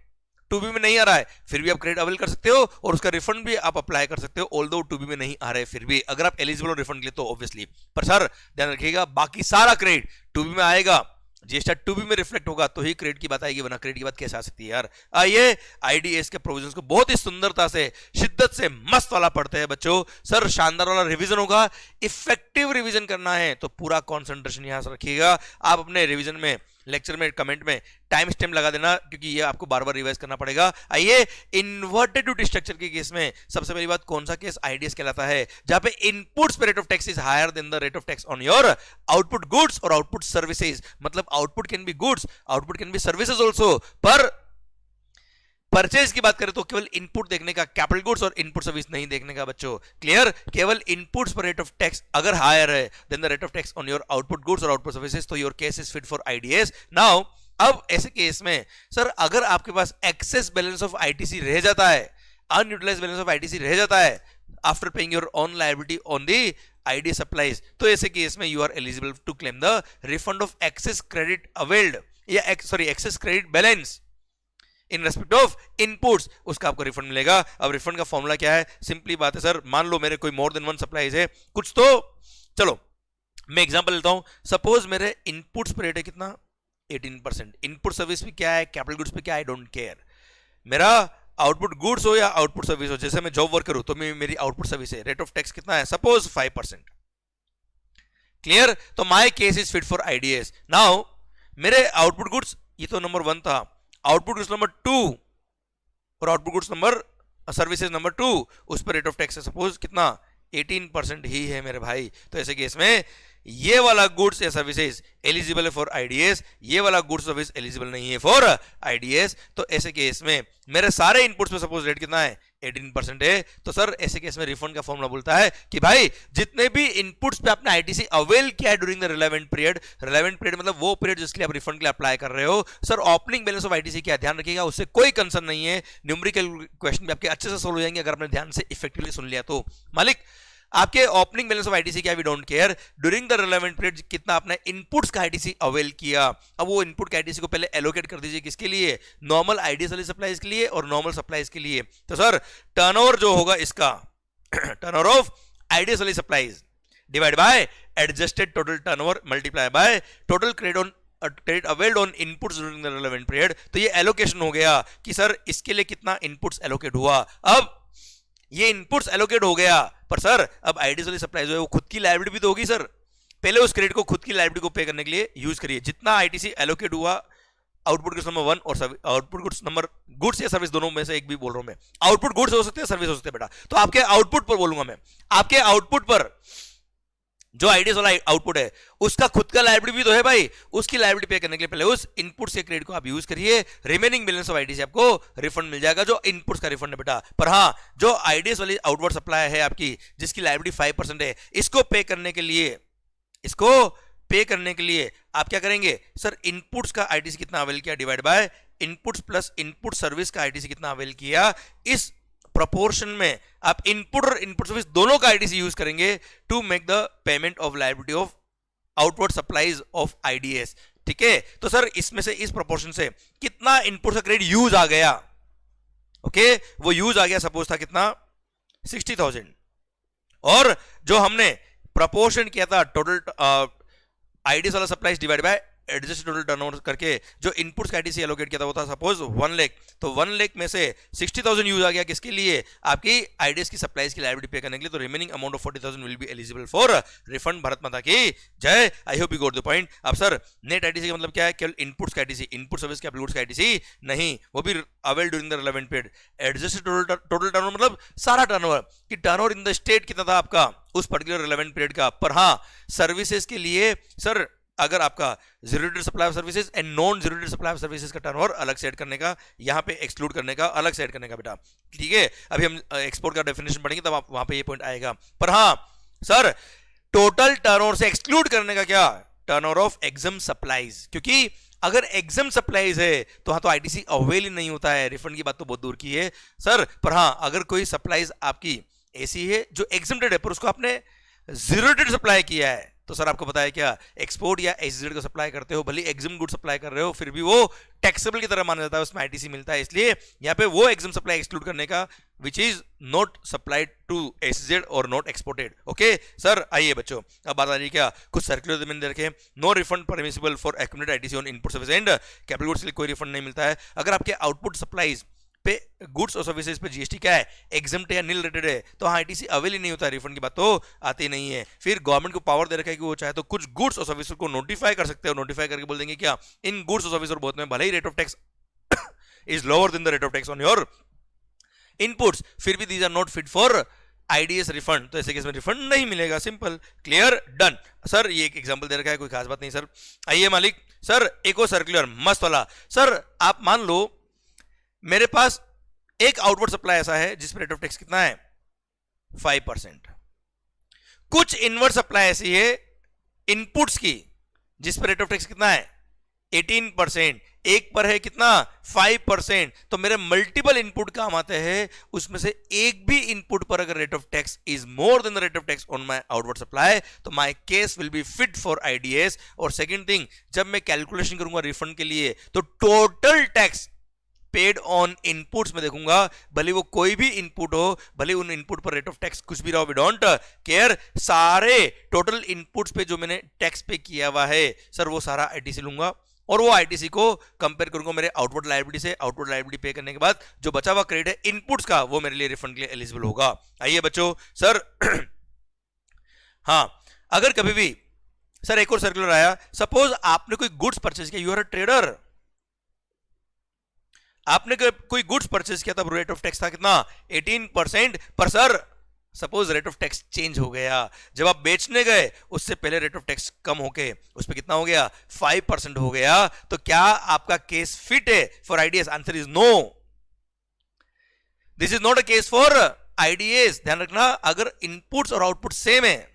2B में नहीं आ रहा है फिर भी आप क्रेडिट अवेल कर सकते हो और उसका रिफंड भी आप अप्लाई कर सकते हो, ऑल्दो 2B में नहीं आ रहे फिर भी, अगर आप एलिजिबल हो रिफंड के लिए तो ऑब्वियसली। पर सर ध्यान रखिएगा बाकी सारा क्रेडिट 2B में आएगा, जीएसटी 2B में रिफ्लेक्ट होगा तो ही क्रेडिट की बात आएगी, वरना क्रेडिट की बात कैसे आ सकती है यार। आइए आईडीएस के प्रोविजंस को बहुत ही सुंदरता से, शिद्दत से मस्त वाला पढ़ते हैं बच्चों। सर शानदार वाला रिवीजन होगा, इफेक्टिव रिवीजन करना है तो पूरा कंसंट्रेशन यहां से रखिएगा। आप अपने रिवीजन में, लेक्चर में, कमेंट में टाइम स्टैम्प लगा देना क्योंकि ये आपको बार बार रिवाइज करना पड़ेगा। आइए इन्वर्टेड ड्यूटी स्ट्रक्चर के केस में सबसे पहली बात कौन सा केस आईडीएस कहलाता है, जहां पे इनपुट्स पे rate of tax is higher than the rate of tax on your output goods और आउटपुट सर्विसेज। मतलब output can be goods, output can be services also, पर परचेज की बात करें तो केवल इनपुट देखने का, कैपिटल गुड्स और इनपुट सर्विस नहीं देखने का बच्चों, क्लियर। केवल इनपुट्स पर रेट ऑफ टैक्स अगर हायर है than the rate of tax on your output goods और आउटपुट सर्विसेज, तो your case is fit for IDs. Now अब ऐसे केस में सर अगर आपके पास एक्सेस बैलेंस ऑफ आईटीसी रह जाता है, अनयूटिलाइज्ड बैलेंस ऑफ आईटीसी रह जाता है after paying your own liability on the ID supplies, तो ऐसे केस में you are eligible to claim the refund of excess credit availed या excess credit balance in respect of inputs, उसका आपको रिफंड मिलेगा। अब रिफंड का फॉर्मूला क्या है? सिंपली बात है सर, मान लो मेरे कोई मोर देन वन सप्लाईज है कुछ, तो चलो मैं एग्जांपल लेता हूं। सपोज मेरे इनपुट्स पर रेट है कितना 18%, इनपुट सर्विस पे क्या है, कैपिटल गुड्स पे क्या है, आई डोंट केयर। मेरा आउटपुट गुड्स हो या आउटपुट सर्विस हो, जैसे मैं जॉब वर्क करूं तो मेरी आउटपुट सर्विस है, रेट ऑफ टैक्स कितना है, सपोज 5%, क्लियर। तो my case is fit for IDs. Now मेरे आउटपुट गुड्स, ये तो नंबर 1 था, आउटपुट गुड्स नंबर 2 और output goods number services number 2, उस पर रेट ऑफ टैक्स है सपोज कितना 18% ही है मेरे भाई। तो ऐसे केस में ये वाला गुड्स या सर्विसेज एलिजिबल है फॉर आईडीएस, ये वाला गुड्स सर्विस एलिजिबल नहीं है फॉर आईडीएस। तो ऐसे केस में मेरे सारे इनपुट्स पे सपोज रेट कितना है 18% है, तो सर ऐसे केस में रिफंड का फॉर्मूला बोलता है कि भाई जितने भी इनपुट्स पे आपने आईटीसी अवेल किया है ड्यूरिंग द रिलेवेंट पीरियड मतलब वो पीरियड जिसके लिए आप रिफंड के लिए अप्लाई कर रहे हो, sir opening balance of ITC क्या ध्यान रखिएगा, उससे कोई कंसर्न नहीं है। न्यूमेरिकल क्वेश्चन भी आपके अच्छे से सोल्व हो जाएंगे अगर आपने ध्यान से इफेक्टिवली सुन लिया तो। मालिक आपके ओपनिंग बैलेंस ऑफ आईटीसी क्या, we don't care, during the relevant period कितना आपने इनपुट्स का आईटीसी अवेल किया। अब वो इनपुट का आईटीसी को पहले एलोकेट कर दीजिए किसके लिए, नॉर्मल आईडीएस वाली सप्लाईज के लिए और नॉर्मल सप्लाईज के लिए। तो सर टर्नओवर जो होगा इसका टर्नओवर ऑफ आईडीएस वाली supplies divide by adjusted total turnover multiply by total credit availed on inputs during the relevant period. तो ये एलोकेशन हो गया कि सर इसके लिए कितना इनपुट्स एलोकेट हुआ। अब ये इनपुट्स एलोकेट हो गया, पर सर अब आईडीएस वाली सप्लाई जो है वो खुद की लायबिलिटी भी तो होगी सर, पहले उस क्रेडिट को खुद की लायबिलिटी को पे करने के लिए यूज करिए। जितना आईटीसी एलोकेट हुआ आउटपुट गुड्स नंबर 1 और आउटपुट गुड्स नंबर गुड्स या सर्विस दोनों में से एक भी बोल रहा हूं मैं, आउटपुट गुड्स हो सकते हैं सर्विस हो सकते हैं बेटा, तो आपके आउटपुट पर बोलूंगा मैं, आपके आउटपुट पर जो आईडीएस वाला आउटपुट है उसका खुद का लायबिलिटी भी तो है भाई, उसकी लायबिलिटी पे करने के लिए पहले उस इनपुट से क्रेडिट को आप यूज करिए, रिमेनिंग बैलेंस ऑफ आईडीएस आपको रिफंड मिल जाएगा जो इनपुट्स का रिफंड है बेटा। पर हाँ जो आईडीएस वाली आउटवर्ड सप्लाई है आपकी जिसकी लायबिलिटी 5% है, इसको पे करने के लिए आप क्या करेंगे सर, इनपुट्स का आईटीसी कितना अवेल किया divide by inputs plus input service का आईटीसी कितना अवेल किया, इस प्रोपोर्शन में आप इनपुट और इनपुट सर्विस दोनों का आईटीसी यूज करेंगे to make the payment of liability of outward supplies of IDS. ठीक है, तो सर इसमें से इस प्रोपोर्शन से कितना इनपुट का क्रेडिट यूज आ गया, ओके वो यूज आ गया सपोज था कितना 60,000, और जो हमने प्रोपोर्शन किया था टोटल आईडीएस वाला supplies divide by adjusted total turnover करके जो इनपुट्स का आईटीसी एलोकेट किया था वो था सपोज 1 लाख, तो 1 लाख में से 60,000 यूज आ गया किसके लिए, आपकी आईडीएस की सप्लाईज की लायबिलिटी पे करने के लिए, तो remaining amount of 40,000 will be eligible for refund. Bharat माता की जय। I hope you got the point. अब सर नेट आईटीसी का मतलब क्या है, केवल इनपुट्स का ITC, input service capital goods का आईटीसी नहीं, वो भी avail during the relevant period. Adjusted total turnover मतलब सारा टर्नओवर, कि टर्नओवर इन द स्टेट कितना था आपका उस पर्टिकुलर रिलेवेंट पीरियड का। पर हाँ सर्विसेज के लिए सर अगर आपका zero rated supply of services and non zero rated supply of services का टर्नओवर अलग से ऐड करने का, यहाँ पे एक्सक्लूड करने का, अलग से ऐड करने का बेटा। ठीक है, अभी हम एक्सपोर्ट का डेफिनेशन पढ़ेंगे तब आप वहां पे ये पॉइंट आएगा। पर हाँ सर टोटल टर्नओवर से एक्सक्लूड करने का क्या, टर्नओवर ऑफ एग्जम सप्लाईज, क्योंकि अगर एग्जम सप्लाईज है तो हाँ तो आईटीसी अवेल ही नहीं होता है, रिफंड की बात तो बहुत दूर की है सर। पर हाँ अगर कोई सप्लाईज आपकी ऐसी है जो एग्जम्प्टेड है पर उसको आपने जीरो रेटेड सप्लाई किया है, तो सर आपको पता है क्या, एक्सपोर्ट या एसजेड को सप्लाई करते हो, भले एग्जम गुड सप्लाई कर रहे हो फिर भी वो टैक्सेबल की तरह माना जाता है, उसमें आईटीसी मिलता है, इसलिए यहाँ पे वो एग्जम सप्लाई एक्सक्लूड करने का which is not supplied to SEZ और नॉट एक्सपोर्टेड। ओके सर आइए बच्चों अब बात आ रही है क्या, कुछ सर्कुलर मैंने रखे, no refund permissible for accumulated ITC on input service and capital goods के लिए कोई रिफंड नहीं मिलता है। अगर आपके आउटपुट सप्लाईज पे गुड्स और सर्विसेज पे जीएसटी क्या है, एग्जम्प्ट या नील रेटेड है, तो हाँ आईटीसी अवेल ही नहीं होता है, रिफंड की बात तो आती नहीं है। फिर गवर्नमेंट को पावर दे रखा है कि वो चाहे तो कुछ गुड्स और सर्विसेज को नोटिफाई कर सकते हो, नोटिफाई करके बोल देंगे क्या, इन गुड्स और सर्विस और बोथ में भले ही rate of tax is lower than the rate of tax on your inputs, फिर भी these are not fit for IDS refund, तो ऐसे केस में रिफंड नहीं मिलेगा। Simple, clear, done. सर ये एक एग्जांपल दे रखा है, कोई खास बात नहीं सर। आइए मालिक, सर एक और सर्कुलर मस्त वाला, सर आप मान लो मेरे पास एक आउटवर्ड सप्लाई ऐसा है जिस पर रेट ऑफ टैक्स कितना है 5%। कुछ इनवर्ड सप्लाई ऐसी है इनपुट्स की जिस पर रेट ऑफ टैक्स कितना है 18%, एक पर है कितना 5%। तो मेरे मल्टीपल इनपुट काम आते हैं, उसमें से एक भी इनपुट पर अगर rate of tax is more than the rate of tax on my outward supply तो my case will be fit for IDS. और सेकंड थिंग, जब मैं कैलकुलेशन करूंगा रिफंड के लिए तो total tax paid on inputs में देखूंगा, भले वो कोई भी इनपुट हो, भले उन इनपुट पर रेट ऑफ टैक्स कुछ भी रहा हो, वी डोंट केयर। सारे टोटल इनपुट्स पे जो मैंने टैक्स पे किया हुआ है सर वो सारा आईटीसी लूंगा और वो आईटीसी को कंपेयर करूंगा मेरे आउटवर्ड लायबिलिटी से। आउटवर्ड लायबिलिटी पे करने के बाद जो बचा हुआ क्रेडिट है इनपुट्स का वो मेरे लिए रिफंड के लिए एलिजिबल होगा। आइए बच्चों, सर हाँ, अगर कभी भी सर एक और सर्कुलर आया, सपोज आपने कोई गुड्स परचेज किया, यू आर अ ट्रेडर, आपने कोई गुड्स परचेज किया, तब रेट ऑफ टैक्स था कितना 18%, पर sir suppose rate of tax change हो गया, जब आप बेचने गए उससे पहले रेट ऑफ टैक्स कम होके उस पर कितना हो गया 5% हो गया, तो क्या आपका केस फिट है for IDS? Answer is no, this is not a case for IDS. ध्यान रखना, अगर इनपुट्स और आउटपुट सेम है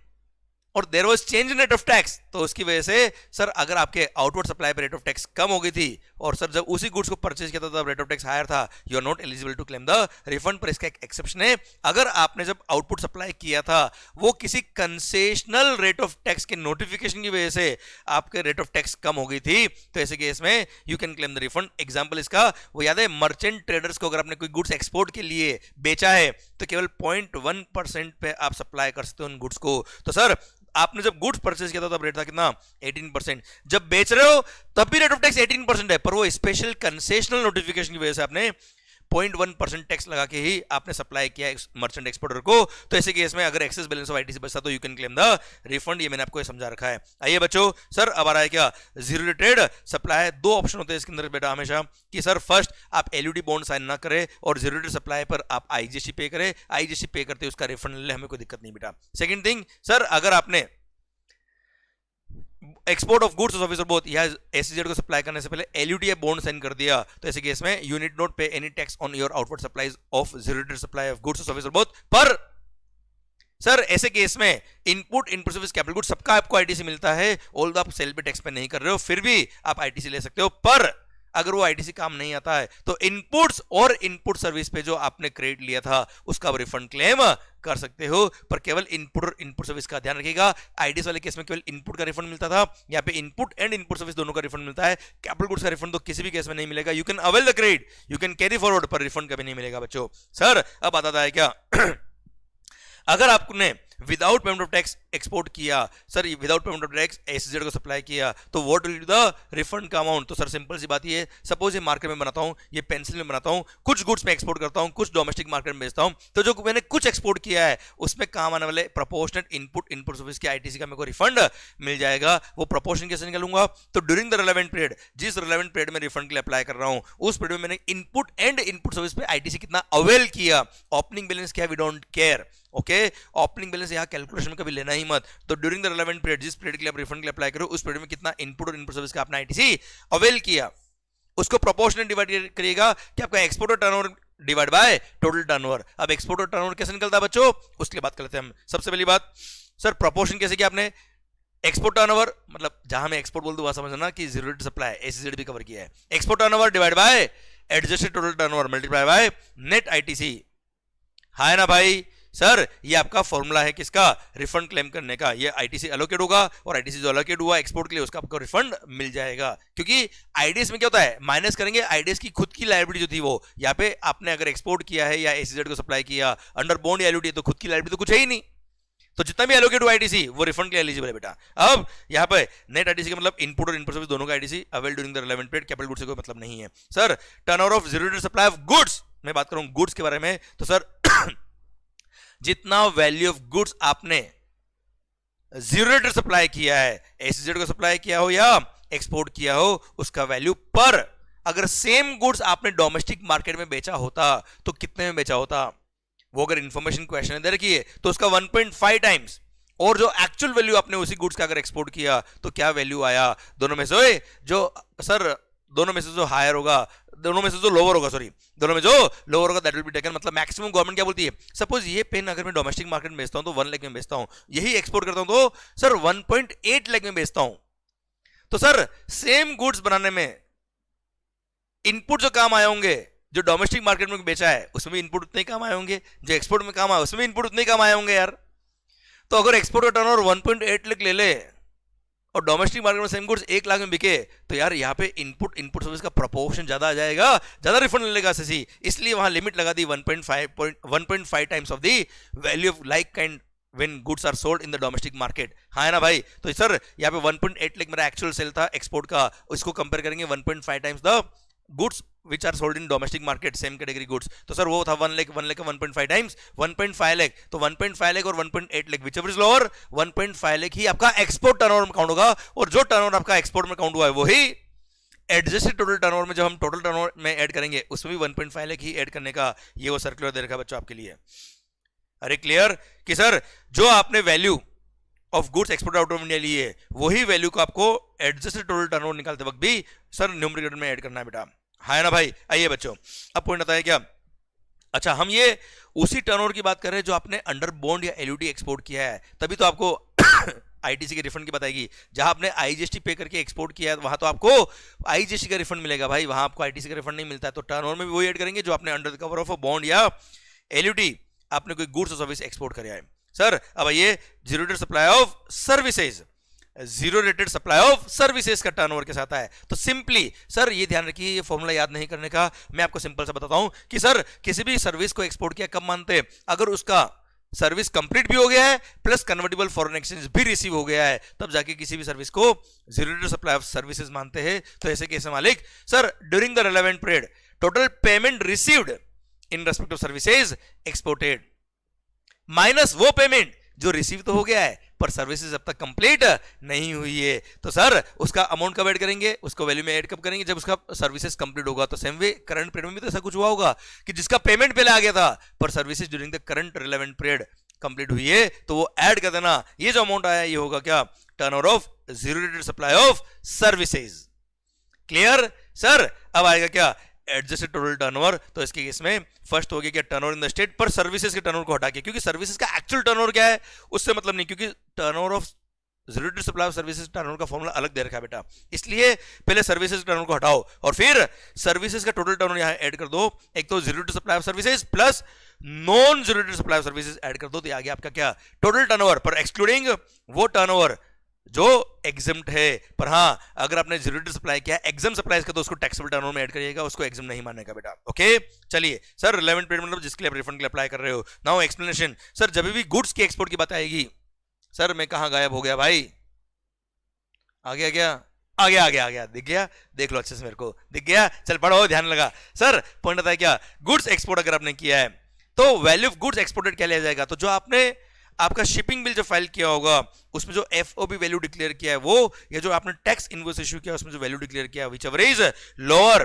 और there was change in rate of tax तो उसकी वजह से सर अगर आपके आउटवर्ड सप्लाई पर रेट ऑफ टैक्स कम हो गई थी और सर जब उसी गुड्स को परचेज किया था तब रेट ऑफ टैक्स हायर था, you are not eligible to claim the refund. पर इसका एक एक्सेप्शन है, अगर आपने जब आउटपुट सप्लाई किया था वो किसी कंसेशनल रेट ऑफ टैक्स के नोटिफिकेशन की वजह से आपके रेट ऑफ टैक्स कम हो गई थी, तो ऐसे केस में you can claim the refund. Example इसका वो याद है, मर्चेंट ट्रेडर्स को अगर आपने कोई गुड्स एक्सपोर्ट के लिए बेचा है तो केवल 0.1% पे आप सप्लाई कर सकते हो उन गुड्स को। तो सर आपने जब गुड्स परचेज किया था तब रेट था कितना 18%, जब बेच रहे हो तब भी रेट ऑफ टैक्स 18% है, पर वो स्पेशल कंसेशनल नोटिफिकेशन की वजह से आपने 0.1% टैक्स लगा के ही आपने सप्लाई किया मर्चेंट एक्सपोर्टर को। तो ऐसे केस में अगर एक्सेस बैलेंस ऑफ आईटीसी बचता तो you can claim the refund. ये मैंने आपको समझा रखा है। आइए बच्चों, सर अब आ रहा है क्या जीरो रेटेड सप्लाई। दो ऑप्शन होते हैं इसके अंदर बेटा हमेशा, कि सर फर्स्ट आप एलयूडी बॉन्ड साइन ना करें और जीरो रेटेड सप्लाई पर आप आईजीएसटी पे करें, आईजीएसटी पे करते उसका रिफंड ले, हमें कोई दिक्कत नहीं बेटा। सेकंड थिंग, सर अगर आपने export of goods officer both या एसईजेड को सप्लाई करने से पहले एलयूडी या बॉन्ड साइन कर दिया तो ऐसे केस में यू नीड नॉट पे any tax on your outward supplies of zero rated supply of goods officer both. पर सर ऐसे केस में इनपुट सर्विस कैपिटल गुड्स सबका आपको आईटीसी मिलता है, ऑल द आप सेल पे टैक्स पे नहीं कर रहे हो, फिर भी आप आईटीसी ले सकते हो। पर अगर वो आईटीसी काम नहीं आता है तो इनपुट्स और इनपुट सर्विस पे जो आपने क्रेडिट लिया था उसका रिफंड क्लेम कर सकते हो, पर केवल इनपुट और इनपुट सर्विस का ध्यान रखिएगा। आईडीएस वाले केस में केवल इनपुट का रिफंड मिलता था, यहाँ पे इनपुट एंड इनपुट सर्विस दोनों का रिफंड मिलता है। कैपिटल गुड्स का रिफंड तो किसी भी केस में नहीं मिलेगा। You can avail the credit, you can carry forward, पर रिफंड कभी नहीं मिलेगा बच्चों। सर अब आता है क्या अगर आपने without payment of tax export किया, sir without payment of tax SEZ को सप्लाई किया, तो what will be the refund का अमाउंट? तो सर सिंपल सी बात ये, सपोज ये मार्केट में बनाता हूं, ये पेंसिल में बनाता हूं, कुछ गुड्स में एक्सपोर्ट करता हूं, कुछ डोमेस्टिक मार्केट में बेचता हूं, तो जो मैंने कुछ एक्सपोर्ट किया है उसमें काम आने वाले प्रोपोर्शनेट इनपुट सर्विस के आईटीसी का मेरे को रिफंड मिल जाएगा। वो प्रोपोर्शन कैसे निकालूंगा? तो ड्यूरिंग द रिलेवेंट पीरियड, जिस रिलेवेंट पीरियड में रिफंड के लिए अप्लाई कर रहा हूं उस पीरियड में मैंने इनपुट एंड इनपुट सर्विस पे आईटीसी कितना अवेल किया, ओपनिंग बैलेंस क्या, we don't care. Okay, opening balance यहाँ कैलकुलेशन में कभी लेना ही मत। तो ड्यूरिंग द रिलेवेंट पीरियड, जिस पीरियड के लिए आप रिफंड के लिए अप्लाई करो उस पीरियड में कितना इनपुट और इनपुट सर्विस का आपने आईटीसी अवेल किया, उसको प्रोपोर्शनल डिवाइड करिएगा कि आपका एक्सपोर्ट और turnover divide by total turnover. अब एक्सपोर्ट और टर्नओवर कैसे निकलता है बच्चों, उसकी बात करते हैं हम। सबसे पहली बात, सर प्रोपोर्शन कैसे किया आपने? एक्सपोर्ट टर्नओवर, मतलब जहां मैं एक्सपोर्ट बोल दूं वहां समझना कि जीरो रेटेड सप्लाई एसईजेड भी कवर किया है। Export turnover divide by adjusted total turnover multiply by net ITC. है ना भाई? सर ये आपका फॉर्मूला है किसका? रिफंड क्लेम करने का। ये आईटीसी एलोकेट होगा और आईटीसी जो एलोकेट हुआ एक्सपोर्ट के लिए उसका आपको रिफंड मिल जाएगा, क्योंकि आईडीएस में क्या होता है, माइनस करेंगे आईडीएस की खुद की लायबिलिटी जो थी वो, यहाँ पे आपने अगर एक्सपोर्ट किया है या एसईजेड को सप्लाई किया अंडर बॉन्ड या एलयूडी तो खुद की लायबिलिटी तो कुछ है ही नहीं, तो जितना भी एलोकेट हुआ आईटीसी वो रिफंड के लिए एलिजिबल है बेटा। अब यहाँ पे नेट आईटीसी का मतलब इनपुट और इनपुट सर्विस दोनों का ITC avail during the relevant period, capital goods से कोई मतलब नहीं है। Sir turnover of zero rated supply of goods, मैं बात करूं गुड्स के बारे में, तो सर जितना वैल्यू ऑफ गुड्स आपने जीरो रेटेड सप्लाई किया है, एसईजेड को सप्लाई किया हो या एक्सपोर्ट किया हो, उसका वैल्यू पर अगर सेम गुड्स आपने डोमेस्टिक मार्केट में बेचा होता तो कितने में बेचा होता? वो अगर इंफॉर्मेशन क्वेश्चन दे रखी है तो उसका 1.5 टाइम्स, और जो एक्चुअल वैल्यू आपने उसी गुड्स का अगर एक्सपोर्ट किया तो क्या वैल्यू आया? दोनों में से जो सर दोनों में से जो हायर होगा, दोनों में से जो लोअर होगा, सॉरी दोनों में जो लोअर होगा दैट विल बी टेकन। मतलब मैक्सिमम गवर्नमेंट क्या बोलती है, सपोज ये पेन अगर मैं डोमेस्टिक मार्केट में बेचता हूं तो 1 लाख में बेचता हूं, यही एक्सपोर्ट करता हूं तो सर 1.8 लाख में बेचता हूं। तो सर सेम गुड्स बनाने में इनपुट जो काम आए होंगे, जो डोमेस्टिक मार्केट में बेचा है उसमें भी इनपुट उतने ही काम आए होंगे, जो एक्सपोर्ट में काम आए उसमें भी इनपुट उतने ही काम आए होंगे यार। तो अगर एक्सपोर्ट का टर्नओवर 1.8 लाख ले ले और डोमेस्टिक मार्केट में सेम गुड्स 1 लाख में बिके, तो यार यहाँ पे इनपुट सर्विस का प्रोपोर्शन ज्यादा आ जाएगा, ज्यादा रिफंड लेगा एसएससी। इसलिए वहां लिमिट लगा दी 1.5 times of the value of like kind when goods are sold in the domestic market। हाँ है ना भाई। तो सर यहाँ पे 1.8 लाख मेरा एक्चुअल सेल था एक्सपोर्ट का, इसको कंपेयर करेंगे 1.5 times the goods which are sold in domestic market same category goods. तो सर वो था 1 लाख का 1.5 टाइम्स 1.5 लाख, तो 1.5 लाख और 1.8 lakh whichever is lower 1.5 lakh ही आपका एक्सपोर्ट टर्नओवर में काउंट होगा, और जो टर्नओवर आपका एक्सपोर्ट में काउंट हुआ है वही एडजस्टेड टोटल टर्नओवर में जब हम टोटल टर्नओवर में ऐड करेंगे उसमें भी 1.5 लाख ही ऐड करने का ये वो सर्कुलर दे रखा है बच्चों आपके लिए। अरे क्लियर कि सर जो आपने value of goods export out of India ली है वही वैल्यू को आपको एडजस्टेड टोटल टर्नओवर निकालते वक्त भी सर न्यूमरेटर में ऐड करना है बेटा। है ना भाई। आइए बच्चों अब पॉइंट आता है क्या, अच्छा हम ये उसी टर्नओवर की बात कर रहे हैं जो आपने अंडर बॉन्ड या एलयूटी एक्सपोर्ट किया है, तभी तो आपको आईटीसी के रिफंड की बताएगी। जहां आपने आईजीएसटी पे करके एक्सपोर्ट किया है वहां तो आपको आईजीएसटी का रिफंड मिलेगा भाई, वहां आपको आईटीसी का रिफंड नहीं मिलता है। तो टर्नओवर में भी वही ऐड करेंगे जो आपने under the cover of a bond या एलयूटी आपने कोई गुड्स और सर्विस एक्सपोर्ट कराया है। सर अब ये zero rated supply of services, zero rated supply of services का टर्नओवर के साथ है। तो सिंपली सर ये ध्यान रखिए, ये फॉर्मूला याद नहीं करने का, मैं आपको सिंपल सा बताता हूं कि सर किसी भी सर्विस को एक्सपोर्ट किया कब मानते हैं, अगर उसका सर्विस कंप्लीट भी हो गया है प्लस कन्वर्टेबल फॉरेन एक्सचेंज भी रिसीव हो गया है, तब जाके किसी भी सर्विस को zero rated supply of services मानते हैं। तो ऐसे केस में मालिक sir during the relevant period total payment received in respect of services exported minus वो पेमेंट जो रिसीव तो हो गया है पर सर्विसेज अब तक कंप्लीट नहीं हुई है, तो सर उसका अमाउंट कब ऐड करेंगे, उसको वैल्यू में ऐड कब करेंगे, जब उसका सर्विसेज कंप्लीट होगा। तो सेम वे करंट पीरियड में भी तो ऐसा कुछ हुआ होगा कि जिसका पेमेंट पहले आ गया था पर services during the current relevant period complete हुई है, तो वो ऐड कर देना। ये जो अमाउंट आया ये होगा क्या, turnover of zero rated supply of services. Clear sir. अब आएगा क्या एडजस्टेड टोटल टर्नओवर। तो इसके केस में फर्स्ट हो गया क्या टर्नओवर इन द स्टेट पर सर्विसेज के टर्नओवर को हटा के, क्योंकि सर्विसेज का एक्चुअल टर्नओवर क्या है उससे मतलब नहीं, क्योंकि turnover of zero rated supply of services turnover का फॉर्मूला अलग दे रखा है बेटा। इसलिए पहले सर्विसेज टर्नओवर को हटाओ और फिर सर्विसेज का टोटल टर्नओवर यहां ऐड कर दो। एक तो zero rated supply of services plus non zero rated supply of services add कर दो, तो आगे आपका क्या टोटल टर्नओवर पर एक्सक्लूडिंग वो टर्नओवर जो एग्जम्प्ट है। पर हाँ अगर आपने जीरो रेटेड सप्लाई किया एग्जाम सप्लाई का तो उसको टैक्सेबल टर्नओवर में ऐड करिएगा, उसको एग्जाम नहीं मानेगा बेटा। ओके चलिए सर रिलेवेंट पीरियड मतलब जिसके लिए आप रिफंड के लिए अप्लाई कर रहे हो। Now explanation. सर जब भी गुड्स की एक्सपोर्ट की बात आएगी, सर मैं कहां गायब हो गया भाई, आ गया क्या, आ गया आ गया आ गया, दिख गया, देख लो अच्छे से मेरे को दिख गया, चल पढ़ो ध्यान लगा। सर पॉइंट आता है क्या, गुड्स एक्सपोर्ट अगर आपने किया है तो वैल्यू ऑफ गुड्स एक्सपोर्टेड क्या लिया जाएगा, तो जो आपने आपका शिपिंग बिल जो फाइल किया होगा उसमें जो एफओबी वैल्यू डिक्लेयर किया है वो, या जो आपने टैक्स इनवॉइस इशू किया उसमें जो वैल्यू डिक्लेयर किया which ever is lower,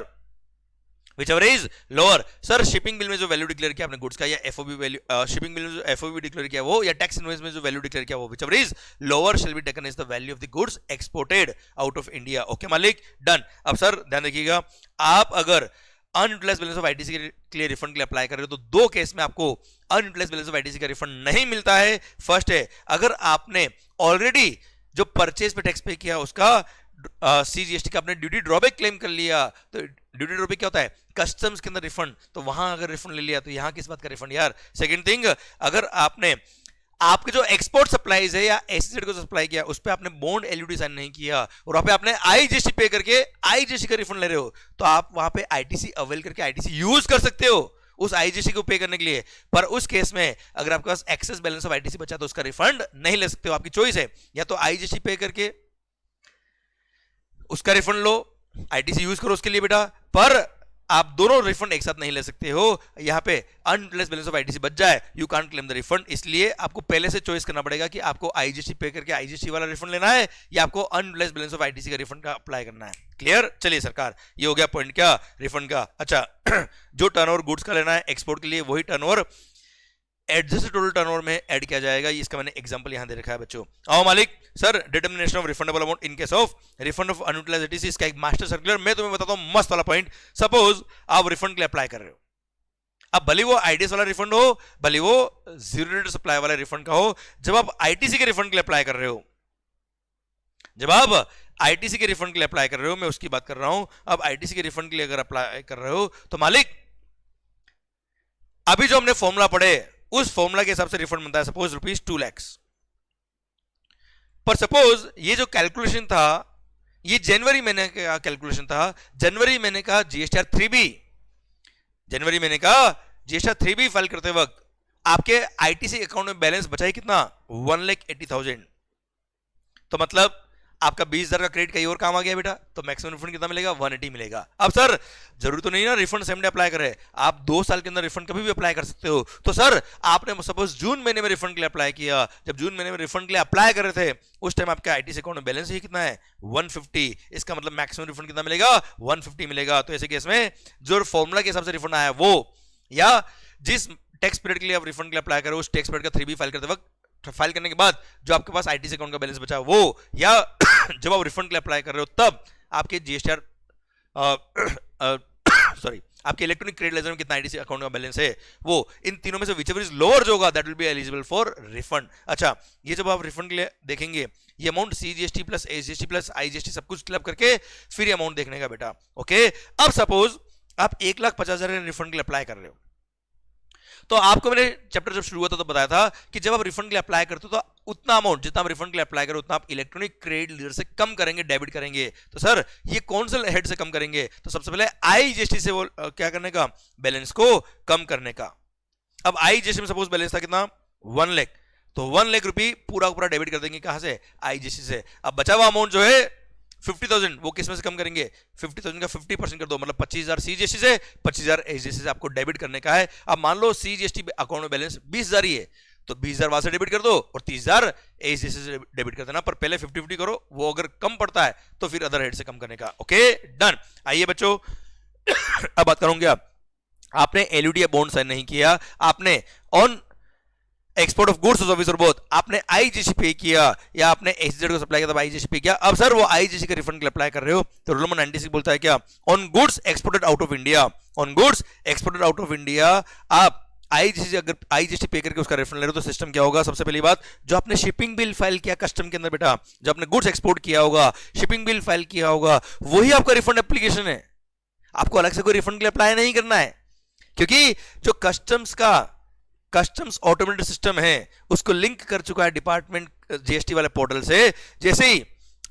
which ever is lower. Sir shipping bill में जो वैल्यू डिक्लेयर किया आपने गुड्स का या एफओबी वैल्यू, शिपिंग बिल में जो एफओबी डिक्लेयर किया वो या टैक्स इनवॉइस में जो वैल्यू डिक्लेयर किया वो which ever is lower shall be taken is the value of the goods exported out of India. Okay मालिक डन। अब सर ध्यान रखिएगा, आप अगर अनयूटिलाइज्ड बैलेंस ऑफ आईटीसी के लिए रिफंड के लिए अप्लाई कर रहे हो तो दो केस में आपको अनयूटिलाइज्ड बैलेंस ऑफ आईटीसी का रिफंड नहीं मिलता है। फर्स्ट है अगर आपने ऑलरेडी जो परचेज पे टैक्स पे किया उसका सीजीएसटी का आपने ड्यूटी ड्रॉबैक क्लेम कर लिया, तो ड्यूटी ड्रॉबैक क्या होता है, कस्टम्स के अंदर रिफंड, तो वहां अगर रिफंड ले लिया तो यहां किस बात का रिफंड यार। सेकंड थिंग, अगर आपने आपके जो एक्सपोर्ट सप्लाईज है या एसजेड को सप्लाई किया उस पर आपने बॉन्ड एलयूटी साइन नहीं किया और वहां पे आपने आईजीएसटी पे करके आईजीएसटी का रिफंड ले रहे हो, तो आप वहां पे आईटीसी अवेल करके आईटीसी यूज कर सकते हो उस आईजीएसटी को पे करने के लिए। पर उस केस में अगर आपके पास एक्सेस बैलेंस ऑफ आईटीसी बचा तो उसका रिफंड नहीं ले सकते हो, आपकी चॉइस है, या तो आईजीएसटी पे करके उसका रिफंड लो, आईटीसी यूज करो उसके लिए बेटा, पर आप दोनों रिफंड एक साथ नहीं ले सकते हो। यहां पे अनयूटिलाइज्ड बैलेंस ऑफ आईटीसी बच जाए you can't claim the refund, इसलिए आपको पहले से चॉइस करना पड़ेगा कि आपको आईजीएसटी पे करके आईजीएसटी वाला रिफंड लेना है या आपको अनयूटिलाइज्ड बैलेंस ऑफ आईटीसी का रिफंड का अप्लाई करना है। क्लियर। चलिए सरकार ये हो गया पॉइंट क्या, रिफंड का। अच्छा जो टर्नओवर गुड्स का लेना है एक्सपोर्ट के लिए वही टर्नओवर एडजस्टेड टोटल टर्नओवर में ऐड किया जाएगा। इसका मैंने एग्जांपल यहां दे रखा है बच्चों। आओ मालिक sir, determination of refundable amount in case of refund of unutilised ITC, इसका एक मास्टर सर्कुलर मैं तुम्हें बताता हूं मस्त वाला पॉइंट। सपोज आप रिफंड के लिए अप्लाई कर रहे हो, अब भले वो आईडीएस वाला रिफंड हो, भले वो जीरो रेट सप्लाई वाला रिफंड का हो, जब आप आईटीसी के रिफंड के लिए अप्लाई कर रहे हो, जब आप आईटीसी के रिफंड के लिए अप्लाई कर रहे हो, मैं उसकी बात कर रहा हूं। अब आईटीसी के रिफंड के लिए अगर अप्लाई कर रहे हो तो मालिक अभी जो हमने फॉर्मूला पढ़े उस फॉर्मूला के हिसाब से रिफंड बनता है सपोज ₹2 लाख। पर सपोज ये जो कैलकुलेशन था ये जनवरी महीने का कैलकुलेशन था। जनवरी महीने का जीएसटीआर 3B, जनवरी महीने का जीएसटीआर 3B फाइल करते वक्त आपके आईटीसी अकाउंट में बैलेंस बचा है कितना? 1,80,000। तो मतलब आपका 20,000 का क्रेडिट कहीं और काम आ गया बेटा, तो मैक्सिमम रिफंड कितना मिलेगा? 180 मिलेगा। अब सर जरूरी तो नहीं ना रिफंड सेम डे अप्लाई करें, आप 2 साल के अंदर रिफंड कभी भी अप्लाई कर सकते हो। तो सर आपने सपोज जून महीने में रिफंड के लिए अप्लाई किया, जब जून महीने में रिफंड के लिए अप्लाई कर रहे थे उस टाइम आपके आईटीसी अकाउंट में बैलेंस ही कितना है? 150। इसका मतलब मैक्सिमम रिफंड कितना मिलेगा? 150 मिलेगा। तो ऐसे केस में जो फॉर्मूला के हिसाब से रिफंड आया वो, या जिस टैक्स पीरियड के लिए आप रिफंड के लिए अप्लाई करो उस टैक्स पीरियड का 3B फाइल करते वक्त, फाइल करने के बाद जो आपके पास आईटीसी अकाउंट का बैलेंस बचा वो, या जब आप रिफंड के लिए अप्लाई कर रहे हो तब आपके जीएसटीआर सॉरी आपके इलेक्ट्रॉनिक क्रेडिट लेजर में कितना आईटीसी अकाउंट का बैलेंस है वो, इन तीनों में से व्हिचएवर इज लोअर जो होगा that will be eligible for refund. अच्छा, ये जब आप रिफंड के लिए देखेंगे ये amount CGST plus SGST plus IGST सब कुछ क्लब करके फिर ये अमाउंट देखने का बेटा। ओके, अब सपोज आप 1,50,000 रिफंड के लिए अप्लाई कर रहे हो, तो आपको मैंने चैप्टर जब शुरू हुआ था तो बताया था कि जब आप रिफंड के लिए अप्लाई करते हो तो उतना अमाउंट जितना आप रिफंड के लिए अप्लाई करो उतना आप इलेक्ट्रॉनिक क्रेडिट लीडर से कम करेंगे, डेबिट करेंगे। तो सर ये कौन से हेड से कम करेंगे? तो सबसे पहले आईजीएसटी से वो क्या करने का? बैलेंस को कम करने का। अब आईजीएसटी में सपोज बैलेंस था कितना? 1 लाख, तो 1 लाख रुपये पूरा पूरा डेबिट कर देंगे। कहां से? आईजीएसटी से। अब बचा हुआ अमाउंट जो है 50,000 वो किस में से कम करेंगे? 50,000 का 50% कर दो, मतलब 25,000 सीजीएसटी से 25,000 एसजीएसटी से आपको डेबिट करने का है। अब मान लो सीजीएसटी अकाउंट में बैलेंस 20,000 ही है, तो 20,000 वहां से डेबिट कर दो और 30,000 एसजीएसटी से डेबिट कर देना। पर पहले 50-50 करो, वो अगर कम पड़ता है तो फिर अदर हेड से कम करने का। Okay done. आइए बच्चों अब बात करूंगा, आपने एलयूडी बॉन्ड साइन नहीं किया, आपने on export of goods service और बोथ आपने आईजीएसटी पे किया या आपने एसजेड को सप्लाई किया तब आईजीएसटी पे किया। अब सर वो आईजीएसटी के रिफंड के लिए अप्लाई कर रहे हो तो रूल नंबर 96 बोलता है क्या? On goods exported out of India, on goods exported out of India आप आईजीएसटी अगर आईजीएसटी पे करके उसका रिफंड ले रहे हो तो सिस्टम क्या होगा? सबसे पहली बात, जो आपने शिपिंग बिल फाइल किया कस्टम के अंदर बेटा, जो आपने गुड्स एक्सपोर्ट किया होगा, शिपिंग बिल फाइल किया होगा, वही आपका रिफंड एप्लीकेशन है। आपको अलग से कोई रिफंड के लिए अप्लाई नहीं करना है, क्योंकि जो कस्टम्स ऑटोमेटेड सिस्टम है उसको लिंक कर चुका है डिपार्टमेंट जीएसटी वाले पोर्टल से। जैसे ही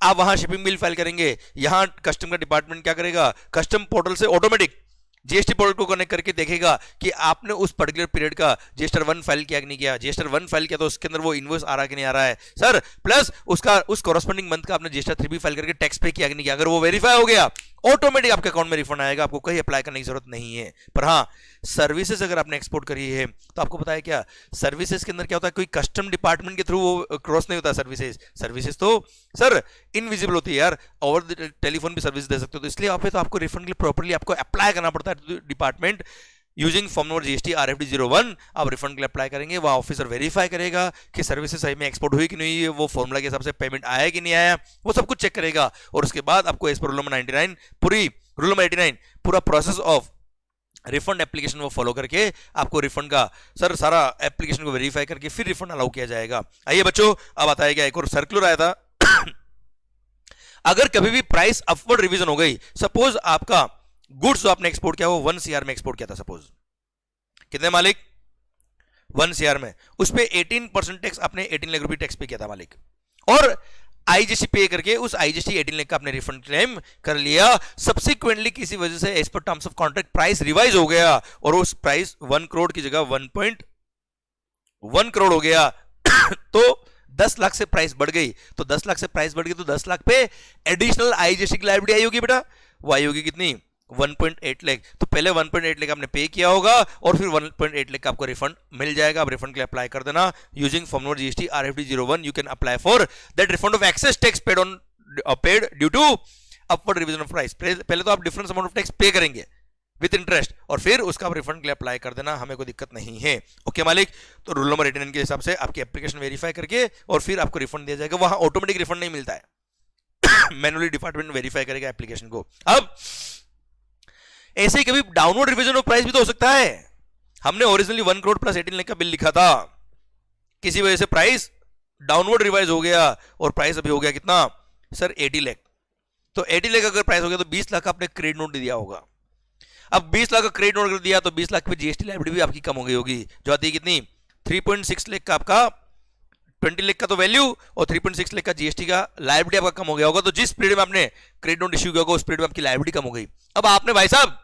आप वहां शिपिंग बिल फाइल करेंगे, यहां कस्टम का डिपार्टमेंट क्या करेगा? कस्टम पोर्टल से ऑटोमेटिक जीएसटी पोर्टल को कनेक्ट करके देखेगा कि आपने उस पर्टिकुलर पीरियड का जीएसटी 1 फाइल किया कि नहीं किया। जीएसटी 1 फाइल किया तो उसके अंदर वो इनवॉइस आ रहा है कि नहीं आ रहा है सर, प्लस उसका उस कॉरेस्पॉन्डिंग मंथ का आपने जीएसटी 3B फाइल करके टैक्स पे किया कि नहीं किया। अगर वो वेरीफाई हो गया ऑटोमेटिक आपके अकाउंट में रिफंड आएगा, आपको कहीं अप्लाई करने की जरूरत नहीं है। पर हाँ, सर्विसेज अगर आपने एक्सपोर्ट करी है तो आपको पता है क्या सर्विसेज के अंदर क्या होता है? कोई कस्टम डिपार्टमेंट के थ्रू वो क्रॉस नहीं होता। सर्विसेज तो सर इनविजिबल होती है यार, ओवर टेलीफोन भी सर्विस दे सकते हो, तो इसलिए आप आपको रिफंड के लिए प्रॉपर्ली आपको अप्लाई करना पड़ता है department using form number GST RFD 01। आप रिफंड के लिए अप्लाई करेंगे, वह ऑफिसर वेरीफाई करेगा कि सर्विसेज सही में एक्सपोर्ट हुई कि नहीं हुई, वो फॉर्मूला के हिसाब से पेमेंट आया कि नहीं आया, वो सब कुछ चेक करेगा। और उसके बाद आपको as per rule number 99 rule number 89 पूरा प्रोसेस ऑफ रिफंड एप्लीकेशन वो फॉलो करके आपको रिफंड का सर सारा एप्लीकेशन को वेरीफाई करके फिर रिफंड अलाउ किया जाएगा। आइए बच्चों अब आता है क्या, एक और सर्कुलर आया था अगर कभी भी प्राइस अपवर्ड रिवीजन हो गई, सपोज आपका गुड्स जो आपने एक्सपोर्ट किया वो 1 CR में एक्सपोर्ट किया था, सपोज कितने मालिक? 1 CR में, उस पे 18% टैक्स आपने 18 लाख रुपए टैक्स पे किया था मालिक, और आईजीएसटी पे करके उस आईजीएसटी 18 लाख का आपने रिफंड क्लेम कर लिया। सब्सिक्वेंटली किसी वजह से as per terms of contract price revise हो गया और उस प्राइस 1 करोड़ की जगह 1.1 करोड़ हो गया तो 10 लाख से प्राइस बढ़ गई, तो 10 लाख से प्राइस बढ़ गई तो 10 लाख पे एडिशनल आईजीएसटी की लायबिलिटी आई होगी बेटा, वो आई होगी कितनी? 1.8 लाख। तो पहले 1.8 लाख आपने पे किया होगा और फिर 1.8 लाख का आपको रिफंड मिल जाएगा। आप रिफंड के लिए अप्लाई कर देना using form number GST RFD 01। You can apply for that refund of excess tax paid due to upward revision of price. पहले तो आप डिफरेंस अमाउंट ऑफ टैक्स पे करेंगे, विथ इंटरेस्ट, और फिर उसका आप रिफंड के लिए अप्लाई कर देना, हमें कोई दिक्कत नहीं है। ओके मालिक, तो रूल नंबर 89 के हिसाब से आपकी एप्लीकेशन वेरीफाई करके और फिर आपको रिफंड दिया जाएगा। वहां ऑटोमेटिक रिफंड नहीं मिलता है, मैनुअली डिपार्टमेंट वेरीफाई करेगा एप्लीकेशन को। अब ऐसे ही कभी डाउनवर्ड रिवीजन ऑफ प्राइस भी तो हो सकता है। हमने ओरिजिनली 1 करोड़ प्लस 18 लाख का बिल लिखा था, किसी वजह से प्राइस डाउनवर्ड रिवाइज हो गया और प्राइस अभी हो गया कितना सर 80 लाख। तो 80 लाख अगर प्राइस हो गया तो 20 लाख आपने क्रेडिट नोट दिया होगा। अब 20 लाख का क्रेडिट नोट कर दिया तो 20 लाख पे जीएसटी लायबिलिटी भी आपकी कम हो गई होगी, जो आती है कितनी 3.6 लाख का आपका 20 लाख का तो वैल्यू और 3.6 लाख का जीएसटी का लायबिलिटी आपका कम हो गया होगा। तो जिस पीरियड में आपने क्रेडिट नोट इश्यू किया होगा उस पीरियड में आपकी लायबिलिटी कम हो गई। अब आपने भाई साहब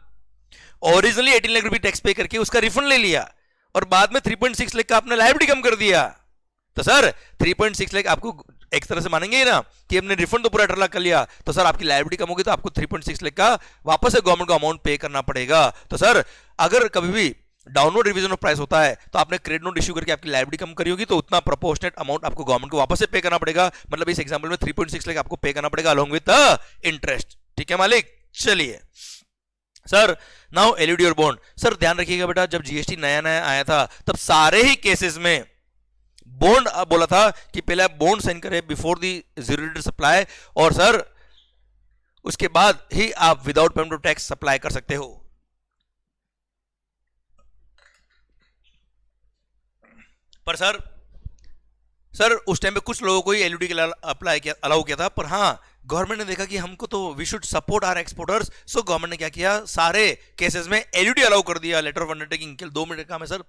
ओरिजिनली 18 लाख रुपए टैक्स पे करके उसका रिफंड ले लिया और बाद में 3.6 लाख का आपने लायबिलिटी कम कर दिया, तो सर 3.6 लाख आपको एक तरह से मानेंगे ना कि हमने रिफंड तो पूरा 18 लाख कर लिया, तो सर आपकी लायबिलिटी कम होगी, तो आपको 3.6 लाख का वापस से गवर्नमेंट को अमाउंट पे करना पड़ेगा। तो सर अगर कभी भी डाउनवर्ड रिवीजन ऑफ प्राइस होता है तो आपने क्रेडिट नोट इश्यू करके आपकी लायबिलिटी कम करी होगी, तो उतना प्रोपोर्शनेट अमाउंट आपको गवर्नमेंट को वापस से पे करना पड़ेगा। मतलब इस एग्जांपल में 3.6 लाख आपको पे करना पड़ेगा अलोंग विद इंटरेस्ट। ठीक है मालिक, चलिए सर नाउ एलईडी और बॉन्ड। सर ध्यान रखिएगा बेटा, जब जीएसटी नया नया आया था तब सारे ही केसेस में बॉन्ड बोला था कि पहले आप बॉन्ड साइन करें before the zero rate supply, और सर उसके बाद ही आप without payment of tax supply कर सकते हो। पर सर उस टाइम पे कुछ लोगों को ही एलईडी के लिए अप्लाई किया, अलाउ किया था, पर हाँ गवर्नमेंट ने देखा कि हमको तो we should support our exporters, so government ने क्या किया, सारे केसेस में एलईडी अलाउ कर दिया। लेटर ऑफ अंडरटेकिंग के 2 मिनट का काम है सर,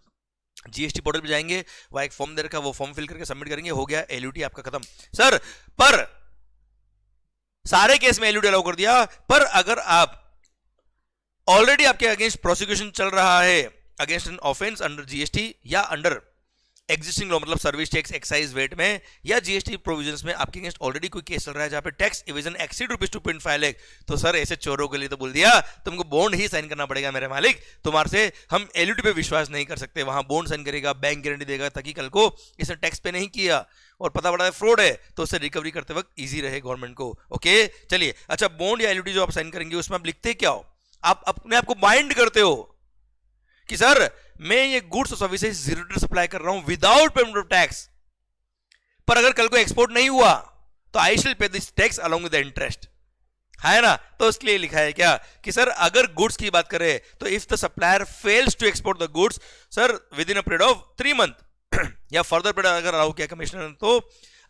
जीएसटी पोर्टल पे जाएंगे, वहां एक फॉर्म दे रखा है, वो फॉर्म फिल करके सबमिट करेंगे, हो गया एलईडी आपका खत्म। सर पर सारे केस में एलईडी अलाउ कर दिया, पर अगर आप ऑलरेडी आपके अगेंस्ट प्रोसिक्यूशन चल रहा है against an offence under GST या अंडर एग्जिस्टिंग लॉ, मतलब सर्विस टैक्स, एक्साइज, वेट में या जीएसटी प्रोविजंस में आपके अगेंस्ट ऑलरेडी कोई केस चल रहा है जहां पे टैक्स इवेजन एक्सीड ₹2.5 लाख, तो सर ऐसे चोरों के लिए तो बोल दिया तुमको बॉन्ड ही साइन करना पड़ेगा मेरे मालिक, तुम्हारे से हम एलईडी पे विश्वास नहीं कर सकते। वहां बॉन्ड साइन करेगा, बैंक गारंटी देगा, ताकि कल को इसने टैक्स पे नहीं किया और पता पड़ा है फ्रॉड है तो उससे रिकवरी करते वक्त इजी रहे गवर्नमेंट को। ओके चलिए, अच्छा बॉन्ड या एलईडी जो आप साइन करेंगे उसमें आप लिखते क्या हो, आप अपने आपको बाइंड करते हो कि सर मैं ये गुड्स और सर्विसेज जीरो रेट सप्लाई कर रहा हूं विदाउट पेमेंट ऑफ टैक्स, पर अगर कल को एक्सपोर्ट नहीं हुआ तो आई शिल पे this tax along with the interest, है ना। तो उसके लिए लिखा है क्या कि सर अगर गुड्स की बात करें तो if the supplier fails to export the goods sir within a period of 3 month या फर्दर पीरियड अगर अलाउ किया कमिश्नर, तो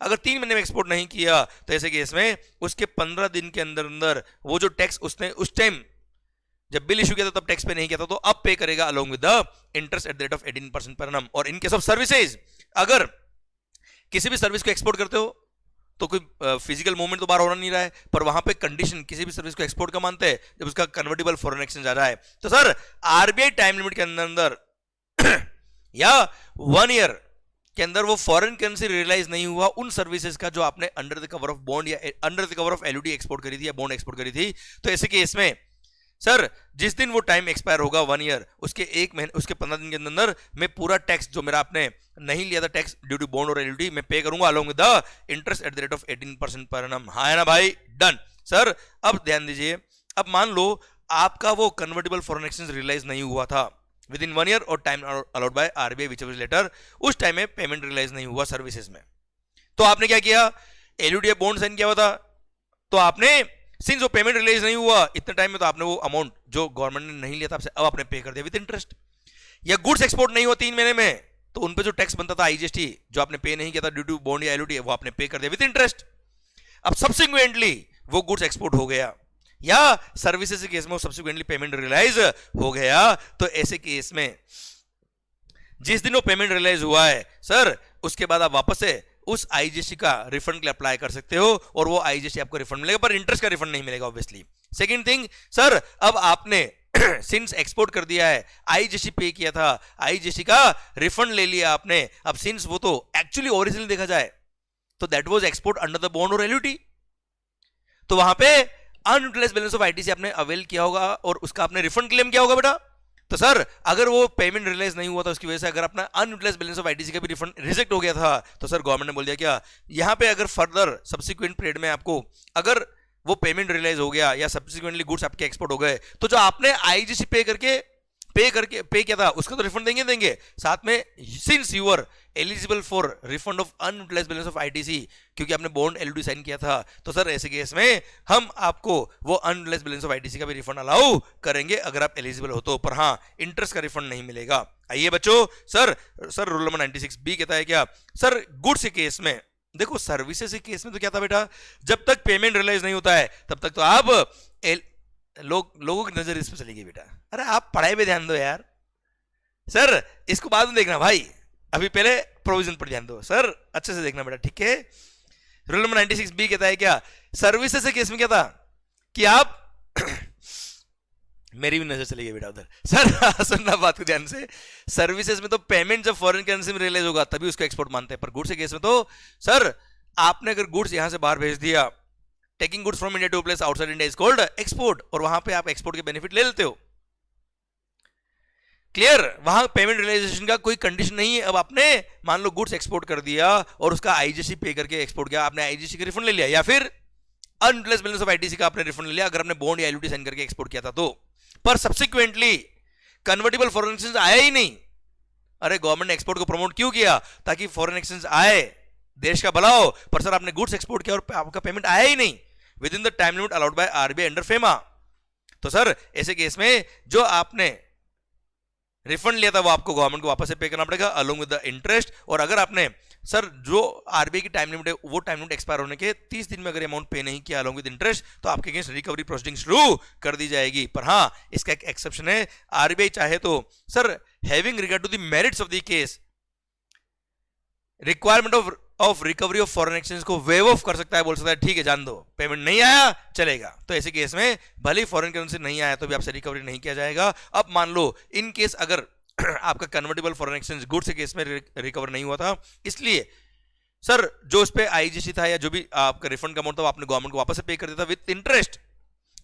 अगर 3 महीने में एक्सपोर्ट नहीं किया तो ऐसे केस में उसके 15 दिन के अंदर अंदर वो जो टैक्स उसने उस टाइम जब बिल इशू किया था तब टैक्स पे नहीं किया था तो अब पे करेगा along with the interest at the rate of 18% per annum. और इन केस ऑफ सर्विसेज, अगर किसी भी सर्विस को एक्सपोर्ट करते हो तो कोई फिजिकल मूवमेंट तो बाहर होना नहीं रहा है, पर वहां पे कंडीशन किसी भी सर्विस को एक्सपोर्ट का मानते हैं जब उसका कन्वर्टेबल फॉरेन एक्सचेंज आ रहा है, तो सर आरबीआई टाइम लिमिट के अंदर या 1 ईयर के अंदर वो फॉरेन करेंसी रियलाइज नहीं हुआ उन सर्विसेज का जो आपने under the cover of bond या under the cover of LED export करी थी या बॉन्ड एक्सपोर्ट करी थी, तो ऐसे केस में सर जिस दिन वो टाइम एक्सपायर होगा 1 ईयर, उसके 1 महीने उसके 15 दिन के अंदर मैं पूरा टैक्स जो मेरा आपने नहीं लिया था टैक्स ड्यू टू बॉन्ड और एलईडी मैं पे करूंगा along with the interest at the rate of 18% per annum. हाँ है ना भाई, डन। सर अब ध्यान दीजिए, अब मान लो आपका वो कन्वर्टेबल फॉरेन एक्सचेंज रियलाइज नहीं हुआ था विद इन 1 ईयर और time allowed by RBI which later, उस टाइम में पेमेंट रियलाइज नहीं हुआ सर्विसेज में, तो आपने क्या किया, एलईडी बॉन्ड साइन किया हुआ था, तो आपने सिंस वो पेमेंट रिलीज नहीं हुआ इतने टाइम में तो आपने वो अमाउंट जो गवर्नमेंट ने नहीं लिया था आपसे अब आपने पे कर दिया विद इंटरेस्ट। या गुड्स एक्सपोर्ट नहीं हुआ 3 महीने में तो उन पे जो टैक्स बनता था आईजीएसटी जो आपने पे नहीं किया था ड्यू टू बॉन्ड या एलईडी वो आपने पे कर दिया विद इंटरेस्ट। अब सब्सिक्वेंटली वो गुड्स एक्सपोर्ट हो गया या सर्विसेज के केस में वो सब्सिक्वेंटली पेमेंट रियलाइज हो गया, तो ऐसे केस में जिस दिन वो पेमेंट रियलाइज हुआ है सर उसके बाद आप वापस से उस आईजीएसटी का रिफंड के लिए अप्लाई कर सकते हो और वो आईजीएसटी आपको रिफंड मिलेगा, पर इंटरेस्ट का रिफंड नहीं मिलेगा ऑब्वियसली। सेकंड थिंग सर, अब आपने सिंस एक्सपोर्ट कर दिया है, आईजीएसटी पे किया था, आईजीएसटी का रिफंड ले लिया आपने, अब सिंस वो तो एक्चुअली ओरिजिनल देखा जाए तो that was export under the bond और एलयूटी, तो वहां पे अनयूटिलाइज्ड बैलेंस ऑफ आईटीसी आपने अवेल किया होगा और उसका आपने रिफंड क्लेम किया होगा बेटा। तो सर अगर वो पेमेंट रियलाइज नहीं हुआ था उसकी वजह से अगर अपना अनयूटिलाइज्ड बैलेंस ऑफ आईटीसी का भी रिफंड रिजेक्ट हो गया था तो सर गवर्नमेंट ने बोल दिया क्या यहाँ पे अगर फर्दर सब्सिक्वेंट पीरियड में आपको अगर वो पेमेंट रियलाइज हो गया या सब्सिक्वेंटली गुड्स आपके एक्सपोर्ट हो गए, तो जो आपने आईजीएसटी पे किया था उसका तो रिफंड देंगे साथ में, since you are eligible for refund of unutilised balance of ITC, क्योंकि आपने बॉन्ड एलयूटी साइन किया था, तो सर ऐसे केस में हम आपको वो अनयूटिलाइज्ड बैलेंस ऑफ आईटीसी का भी रिफंड अलाउ करेंगे अगर आप एलिजिबल हो तो, पर हाँ इंटरेस्ट का रिफंड नहीं मिलेगा। आइए बच्चों, सर रूल नंबर 96B कहता है क्या, सर गुड्स के केस में देखो, सर्विसेज के केस में तो क्या था बेटा, जब तक पेमेंट रियलाइज नहीं होता है तब तक तो आप लोगों की नजर इस पर चली गई बेटा। अरे आप पढ़ाई पे ध्यान दो यार, सर इसको बाद में देखना भाई, अभी पहले प्रोविजन पर ध्यान दो सर, अच्छे से देखना बेटा, ठीक है। रूल नंबर 96B कहता है क्या, सर्विसेज के केस में क्या था कि आप मेरी भी नजर चली गई बेटा उधर, सर सुनना बात को ध्यान से, सर्विसेज में तो पेमेंट जब फॉरेन करेंसी में रियलाइज होगा तभी उसको एक्सपोर्ट मानते हैं, पर गुड्स के केस में तो सर आपने अगर गुड्स यहां से बाहर भेज दिया, taking goods from India to place outside India is called export, और वहां पे आप एक्सपोर्ट के बेनिफिट ले लेते हो। क्लियर, वहां पेमेंट रियलाइजेशन का कोई कंडीशन नहीं है। अब आपने मान लो गुड्स एक्सपोर्ट कर दिया और उसका आईजीएसटी पे करके एक्सपोर्ट किया, आपने आईजीएसटी का रिफंड ले लिया, या फिर अनयूटिलाइज्ड बैलेंस ऑफ आईटीसी का आपने रिफंड ले लिया अगर आपने बॉन्ड या एलयूटी साइन करके एक्सपोर्ट किया था तो, पर सब्सिक्वेंटली कन्वर्टिबल फॉरेन एक्सचेंज आया ही नहीं। अरे गवर्नमेंट ने एक्सपोर्ट को प्रमोट क्यों किया, ताकि फॉरेन एक्सचेंज आए, देश का भला हो, पर सर आपने गुड्स एक्सपोर्ट किया और आपका पेमेंट आया ही नहीं with in the time limit allowed by RBI under FEMA, तो सर ऐसे केस में जो आपने रिफंड लिया था वो आपको गवर्नमेंट को वापस से पे करना पड़ेगा अलोंग विद द इंटरेस्ट। और अगर आपने सर जो आरबीआई की टाइम लिमिट है वो टाइम लिमिट एक्सपायर होने के 30 दिन में अगर अमाउंट पे नहीं किया अलोंग विद इंटरेस्ट तो आपके अगेंस्ट रिकवरी प्रोसीडिंग शुरू कर दी जाएगी। पर हाँ इसका एक एक्सेप्शन है, आरबीआई चाहे तो sir having regard to the merits of the case requirement of recovery of foreign exchange को वेव ऑफ कर सकता है, बोल सकता है ठीक है जान दो, पेमेंट नहीं आया चलेगा, तो ऐसे केस में भले ही फॉरेन करेंसी नहीं आया तो भी आपसे रिकवरी नहीं किया जाएगा। अब मान लो इन केस अगर आपका कन्वर्टेबल फॉरेन एक्सचेंज गुड्स के केस में रिकवर नहीं हुआ था, इसलिए सर जो उस पे आईजीएसटी था या जो भी आपका रिफंड का अमाउंट था आपने गवर्नमेंट को वापस से पे कर दिया था विद इंटरेस्ट,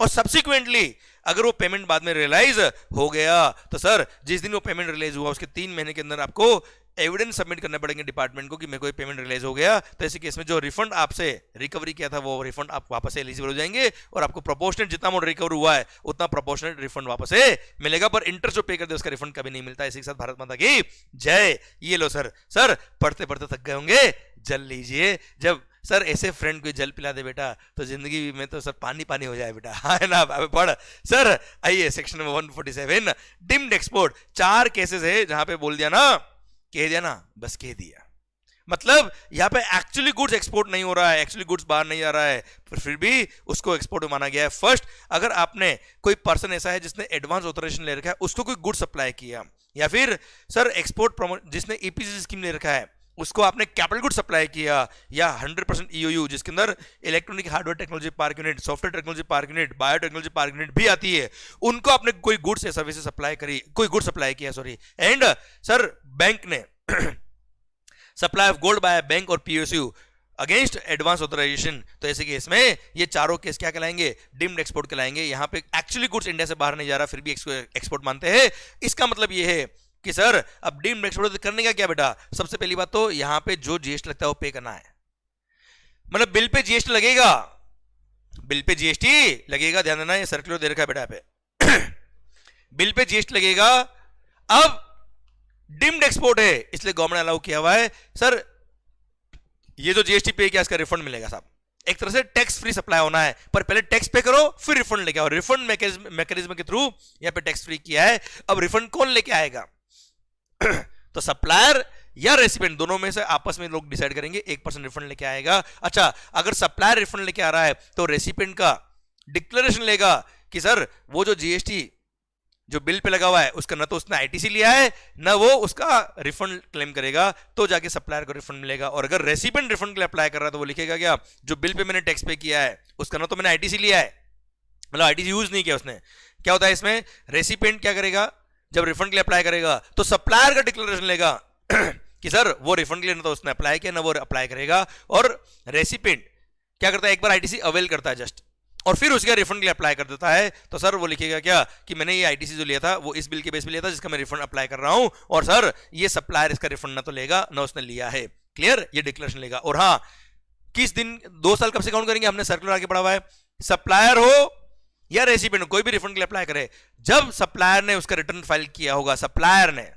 और सब्सिक्वेंटली अगर वो पेमेंट बाद में रियलाइज हो गया तो सर जिस दिन वो पेमेंट रियलाइज हुआ उसके 3 महीने के अंदर आपको एविडेंस सबमिट करने पड़ेंगे डिपार्टमेंट को कि मेरे को पेमेंट रियलाइज हो गया, तो ऐसे केस में जो रिफंड आपसे रिकवरी किया था वो रिफंड आप वापस से एलिजिबल हो जाएंगे और आपको प्रोपोर्शनेट जितना अमाउंट रिकवर हुआ है उतना प्रोपोर्शनेट रिफंड वापस से मिलेगा, पर इंटरेस्ट जो पे कर दे उसका रिफंड कभी नहीं मिलता। इसी के साथ भारत माता की जय। ये लो सर पढ़ते पढ़ते थक गए होंगे, जल लीजिए, जब सर ऐसे फ्रेंड को जल पिला दे बेटा तो जिंदगी में तो सर पानी पानी हो जाए बेटा, है ना। अब पढ़ सर, आइए section number 147 deemed export. 4 cases है जहां पे बोल दिया ना, कह दिया ना, बस कह दिया, मतलब यहां पे एक्चुअली गुड्स एक्सपोर्ट नहीं हो रहा है, एक्चुअली गुड्स बाहर नहीं आ रहा है, पर फिर भी उसको एक्सपोर्ट माना गया है। फर्स्ट, अगर आपने कोई पर्सन ऐसा है जिसने एडवांस ऑथराइजेशन ले रखा है उसको कोई गुड्स सप्लाई किया, या फिर सर एक्सपोर्ट प्रमोट जिसने ईपीसी स्कीम ले रखा है उसको आपने कैपिटल गुड सप्लाई किया, या 100% ईओयू जिसके अंदर electronic hardware technology park unit, software technology park unit, biotechnology park unit भी आती है, उनको आपने कोई गुड्स या सर्विसेज सप्लाई करी, कोई गुड सप्लाई किया सॉरी, एंड सर बैंक ने supply of gold by bank और पीएसयू अगेंस्ट एडवांस ऑथराइजेशन, तो ऐसे केस में ये चारों केस क्या कहलाएंगे, डिम्ड एक्सपोर्ट कहलाएंगे। यहां पे एक्चुअली गुड्स इंडिया से बाहर नहीं जा रहा फिर भी एक्सपोर्ट मानते हैं। इसका मतलब ये है कि सर अब डीम्ड एक्सपोर्ट करने का क्या बेटा, सबसे पहली बात तो यहां पे जो जीएसटी लगता है वो पे करना है, मतलब बिल पे जीएसटी लगेगा, बिल पे जीएसटी लगेगा, ध्यान देना, ये सर्कुलर दे रखा है बेटा यहाँ पे बिल पे जीएसटी लगेगा। अब डीम्ड एक्सपोर्ट है इसलिए गवर्नमेंट अलाउ किया हुआ है सर ये जो जीएसटी पे किया इसका रिफंड मिलेगा साहब, एक तरह से टैक्स फ्री सप्लाई होना है, पर पहले टैक्स पे करो फिर रिफंड लेके आओ, रिफंड मैकेनिज्म के थ्रू यहां पे टैक्स फ्री किया है। अब रिफंड कौन लेके आएगा तो सप्लायर या रेसिपिएंट दोनों में से आपस में लोग डिसाइड करेंगे, 1% रिफंड लेके आएगा। अच्छा, अगर सप्लायर रिफंड लेके आ रहा है तो रेसिपिएंट का डिक्लेरेशन लेगा कि सर वो जो जीएसटी जो बिल पे लगा हुआ है उसका न तो उसने आईटीसी लिया है न वो उसका रिफंड क्लेम करेगा, तो जाके सप्लायर को रिफंड मिलेगा। और अगर रेसिपिएंट रिफंड के लिए अप्लाई कर रहा है तो वो लिखेगा क्या, जो बिल पे मैंने टैक्स पे किया है उसका न तो मैंने आईटीसी लिया है, मतलब आईटीसी यूज नहीं किया उसने। क्या होता है इसमें, रेसिपिएंट क्या करेगा जब रिफंड के लिए अप्लाई करेगा तो सप्लायर का डिक्लेरेशन लेगा कि सर वो रिफंड के लिए न तो उसने अप्लाई किया ना वो अप्लाई करेगा, और रेसिपिएंट क्या करता है एक बार आईटीसी अवेल करता है जस्ट, और फिर उसका रिफंड के लिए अप्लाई कर देता है, तो सर वो लिखेगा क्या कि मैंने ये आईटीसी जो लिया था वो इस बिल के बेस पे लिया था जिसका मैं रिफंड अप्लाई कर रहा हूं, और सर ये सप्लायर इसका रिफंड ना तो लेगा ना उसने लिया है। क्लियर, ये डिक्लेरेशन लेगा। और हाँ, किस दिन 2 साल कब से काउंट करेंगे, हमने सर्कुलर आगे पढ़ा हुआ है सप्लायर हो या रेसिपिएंट, कोई भी रिफंड के लिए अप्लाई करे, जब सप्लायर ने उसका रिटर्न फाइल किया होगा, सप्लायर ने,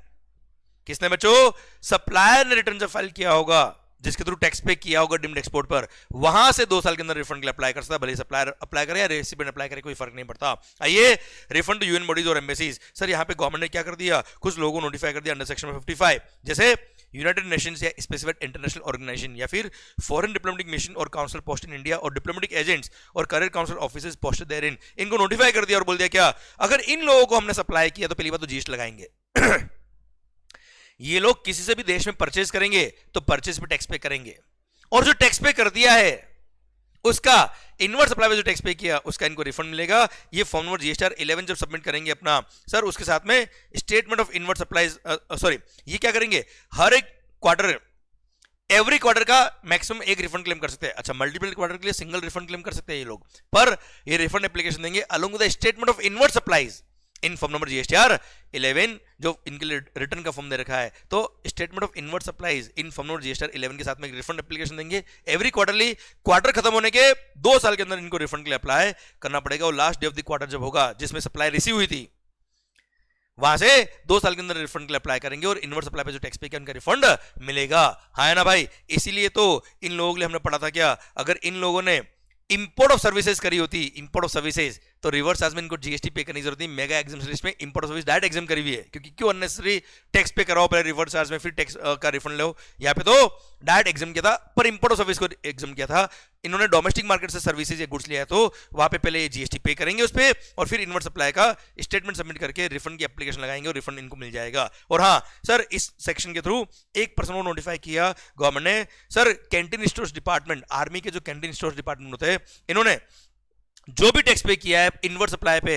किसने बच्चों, सप्लायर ने रिटर्न जब फाइल किया होगा जिसके थ्रू टैक्स पे किया होगा डिम्ड एक्सपोर्ट पर, वहां से 2 साल के अंदर रिफंड के लिए अप्लाई कर सकता है, भले सप्लायर अप्लाई करे या रेसिपिएंट अप्लाई करे, कोई फर्क नहीं पड़ता। आइए, रिफंड टू यूएन बॉडीज और एम्बेसीज। सर यहां पे गवर्नमेंट ने क्या कर दिया, कुछ लोगों को नोटिफाई कर दिया अंडर सेक्शन 55, जैसे यूनाइटेड नेशंस या स्पेसिफाइड इंटरनेशनल ऑर्गेनाइजेशन या फिर फॉरेन डिप्लोमेटिक मिशन और काउंसिल पोस्ट इन इंडिया और डिप्लोमेटिक एजेंट्स और करियर काउंसिल ऑफिसर्स पोस्टेड देयरइन, इनको नोटिफाई कर दिया और बोल दिया क्या, अगर इन लोगों को हमने सप्लाई किया तो पहली बात तो जीएसटी लगाएंगे। ये लोग किसी से भी देश में परचेज करेंगे तो परचेज पे टैक्स पे करेंगे, और जो टैक्स पे कर दिया है उसका इनवर्ट सप्लाई पे जो टैक्स पे किया उसका इनको रिफंड मिलेगा। ये फॉर्म नंबर जीएसटीआर 11 जब सबमिट करेंगे अपना सर, उसके साथ में statement of invert supplies, sorry ये क्या करेंगे, हर एक क्वार्टर, एवरी क्वार्टर का मैक्सिमम एक रिफंड क्लेम कर सकते हैं। अच्छा, मल्टीपल क्वार्टर के लिए सिंगल रिफंड क्लेम कर सकते हैं ये लोग, पर ये रिफंड एप्लीकेशन देंगे along with the statement of invert supplies in form number GSTR 11, जो इनके लिए रिटर्न का फॉर्म दे रखा है, तो statement of invert supplies in form number GSTR 11 के साथ में एक रिफंड एप्लीकेशन देंगे एवरी क्वार्टरली। क्वार्टर खत्म होने के 2 साल के अंदर इनको रिफंड के लिए अप्लाई करना पड़ेगा, और last day of the quarter जब होगा जिसमें सप्लाई रिसीव हुई थी, वहां से 2 साल के अंदर रिफंड के लिए अप्लाई करेंगे और इनवर्ट सप्लाई पे जो टैक्स पे किया उनका रिफंड मिलेगा। हाँ ना भाई, इसीलिए तो इन लोगों के लिए हमने पढ़ा था क्या, अगर इन लोगों ने इंपोर्ट ऑफ सर्विसेज करी होती, इंपोर्ट ऑफ सर्विसेज, तो रिवर्स चार्ज में इनको जीएसटी पे करने की जरूरत नहीं। मेगा एग्जाम्शन लिस्ट में import of service direct exam करी हुई है, क्योंकि क्यों अननेसेसरी टैक्स पे कराओ पहले रिवर्स चार्ज में, फिर टैक्स का रिफंड लो। यहाँ पे तो डायरेक्ट एग्जाम किया था, पर इंपोर्ट ऑफ सर्विस को एग्जाम किया था। इन्होंने डोमेस्टिक मार्केट से सर्विसेज या गुड्स लिया है तो वहां पे पहले जीएसटी पे करेंगे उस पर, और फिर इनवर्ट सप्लाई का स्टेटमेंट सबमिट करके रिफंड की एप्लीकेशन लगाएंगे और रिफंड इनको मिल जाएगा। और हाँ सर, इस सेक्शन के थ्रू एक पर्सन को नोटिफाई किया गवर्नमेंट ने, sir canteen stores department, army के जो कैंटीन स्टोर्स डिपार्टमेंट होते हैं, इन्होंने जो भी टैक्स पे किया है इनवर्ट सप्लाई पे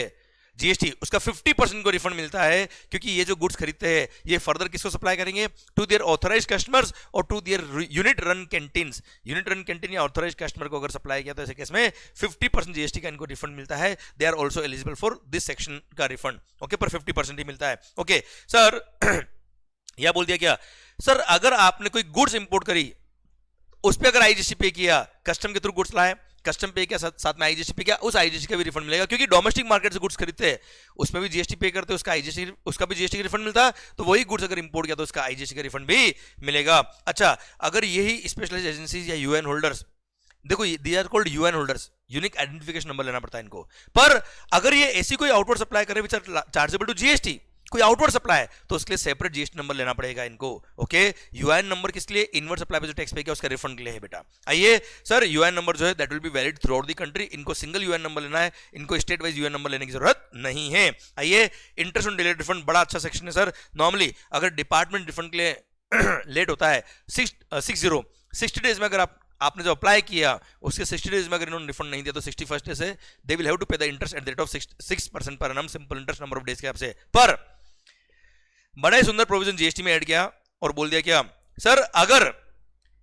जीएसटी, उसका 50% को रिफंड मिलता है, क्योंकि ये जो गुड्स खरीदते हैं ये फर्दर किसको सप्लाई करेंगे, टू देयर ऑथराइज्ड कस्टमर्स और to their unit run canteens. Unit run canteen या ऑथराइज्ड कस्टमर को अगर सप्लाई किया तो ऐसे केस में 50% जीएसटी का इनको रिफंड मिलता है। They are also eligible for this section का रिफंड, ओके, पर 50% ही मिलता है। ओके सर, यह बोल दिया क्या, सर अगर आपने कोई गुड्स इंपोर्ट करी उस पर अगर आईजीएसटी पे किया, कस्टम के थ्रू गुड्स लाए, कस्टम पे किया, साथ में आईजीएसटी पे किया, उस आईजीएसटी का भी रिफंड मिलेगा, क्योंकि डोमेस्टिक मार्केट से गुड्स खरीदते हैं उसमें भी जीएसटी पे करते हैं, उसका आईजीएसटी, उसका भी जीएसटी का रिफंड मिलता है। तो वही गुड्स अगर इंपोर्ट किया तो उसका आईजीएसटी का रिफंड भी मिलेगा। अच्छा, अगर यही स्पेशलाइज्ड एजेंसीज या यूएन होल्डर्स, देखो they are called UN holders, unique identification number लेना पड़ता है इनको, पर अगर ये ऐसी कोई आउटवर्ड सप्लाई करे which are chargeable to GST, कोई आउटवर्ड सप्लाई, तो उसके लिए सेपरेट जीएसटी नंबर लेना पड़ेगा इनको। ओके, यूआईएन नंबर किस लिए, इनवर्ट सप्लाई पे जो टैक्स पे किया उसका रिफंड के लिए है बेटा। आइए सर, यूआईएन नंबर जो है that will be valid through out the country, इनको सिंगल यूआईएन नंबर लेना है, इनको स्टेट वाइज यूआईएन नंबर लेने की जरूरत नहीं है। आइए, इंटरेस्ट ऑन डिलेड रिफंड बड़ा अच्छा सेक्शन है सर। नॉर्मली अगर डिपार्टमेंट रिफंड के लिए लेट होता है 60 डेज में, अगर आपने जो अप्लाई किया उसके 60 डेज में अगर इन्होंने रिफंड नहीं दिया तो 61st डे से दे विल हैव टू पे the interest at the rate of 6% per annum, simple interest number of days के हिसाब से। पर बड़ा ही सुंदर प्रोविजन जीएसटी में ऐड किया और बोल दिया क्या, सर अगर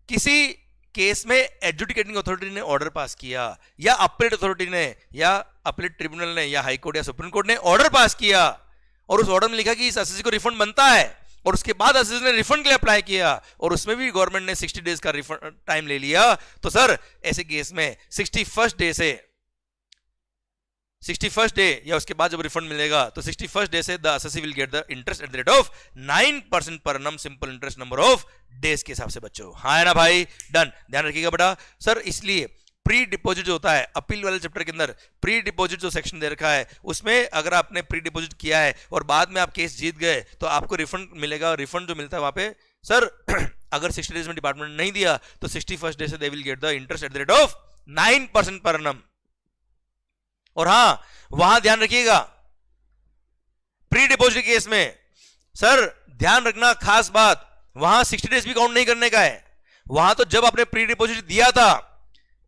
किसी केस में एडजुडिकेटिंग अथॉरिटी ने ऑर्डर पास किया, या अपीलेट अथॉरिटी ने, या अपीलेट ट्रिब्यूनल ने, या हाई कोर्ट या सुप्रीम कोर्ट ने ऑर्डर पास किया और उस ऑर्डर में लिखा कि इस एसएससी को रिफंड बनता है, और उसके बाद एसएससी ने रिफंड के लिए अप्लाई किया और उसमें भी गवर्नमेंट ने 60 डेज का रिफंड टाइम ले लिया, तो सर ऐसे केस में 61st डे या उसके बाद जब रिफंड मिलेगा तो 61st डे से the assessee will get the interest at the rate of 9% per annum, simple interest number of days के हिसाब से बच्चों। हाँ है ना भाई, डन, ध्यान रखिएगा बेटा। सर इसलिए प्री डिपॉजिट जो होता है अपील वाले चैप्टर के अंदर, प्री डिपॉजिट जो सेक्शन दे रखा है उसमें अगर आपने प्री डिपॉजिट किया है और बाद में आप केस जीत गए तो आपको रिफंड मिलेगा। रिफंड जो मिलता है वहां पे सर अगर 60 डेज में डिपार्टमेंट नहीं दिया तो 61st डे से they will get the interest at the rate of 9% per annum. और हाँ, वहां ध्यान रखिएगा प्री डिपॉजिट केस में सर ध्यान रखना खास बात, वहां 60 डेज भी काउंट नहीं करने का है। वहां तो जब आपने प्री डिपॉजिट दिया था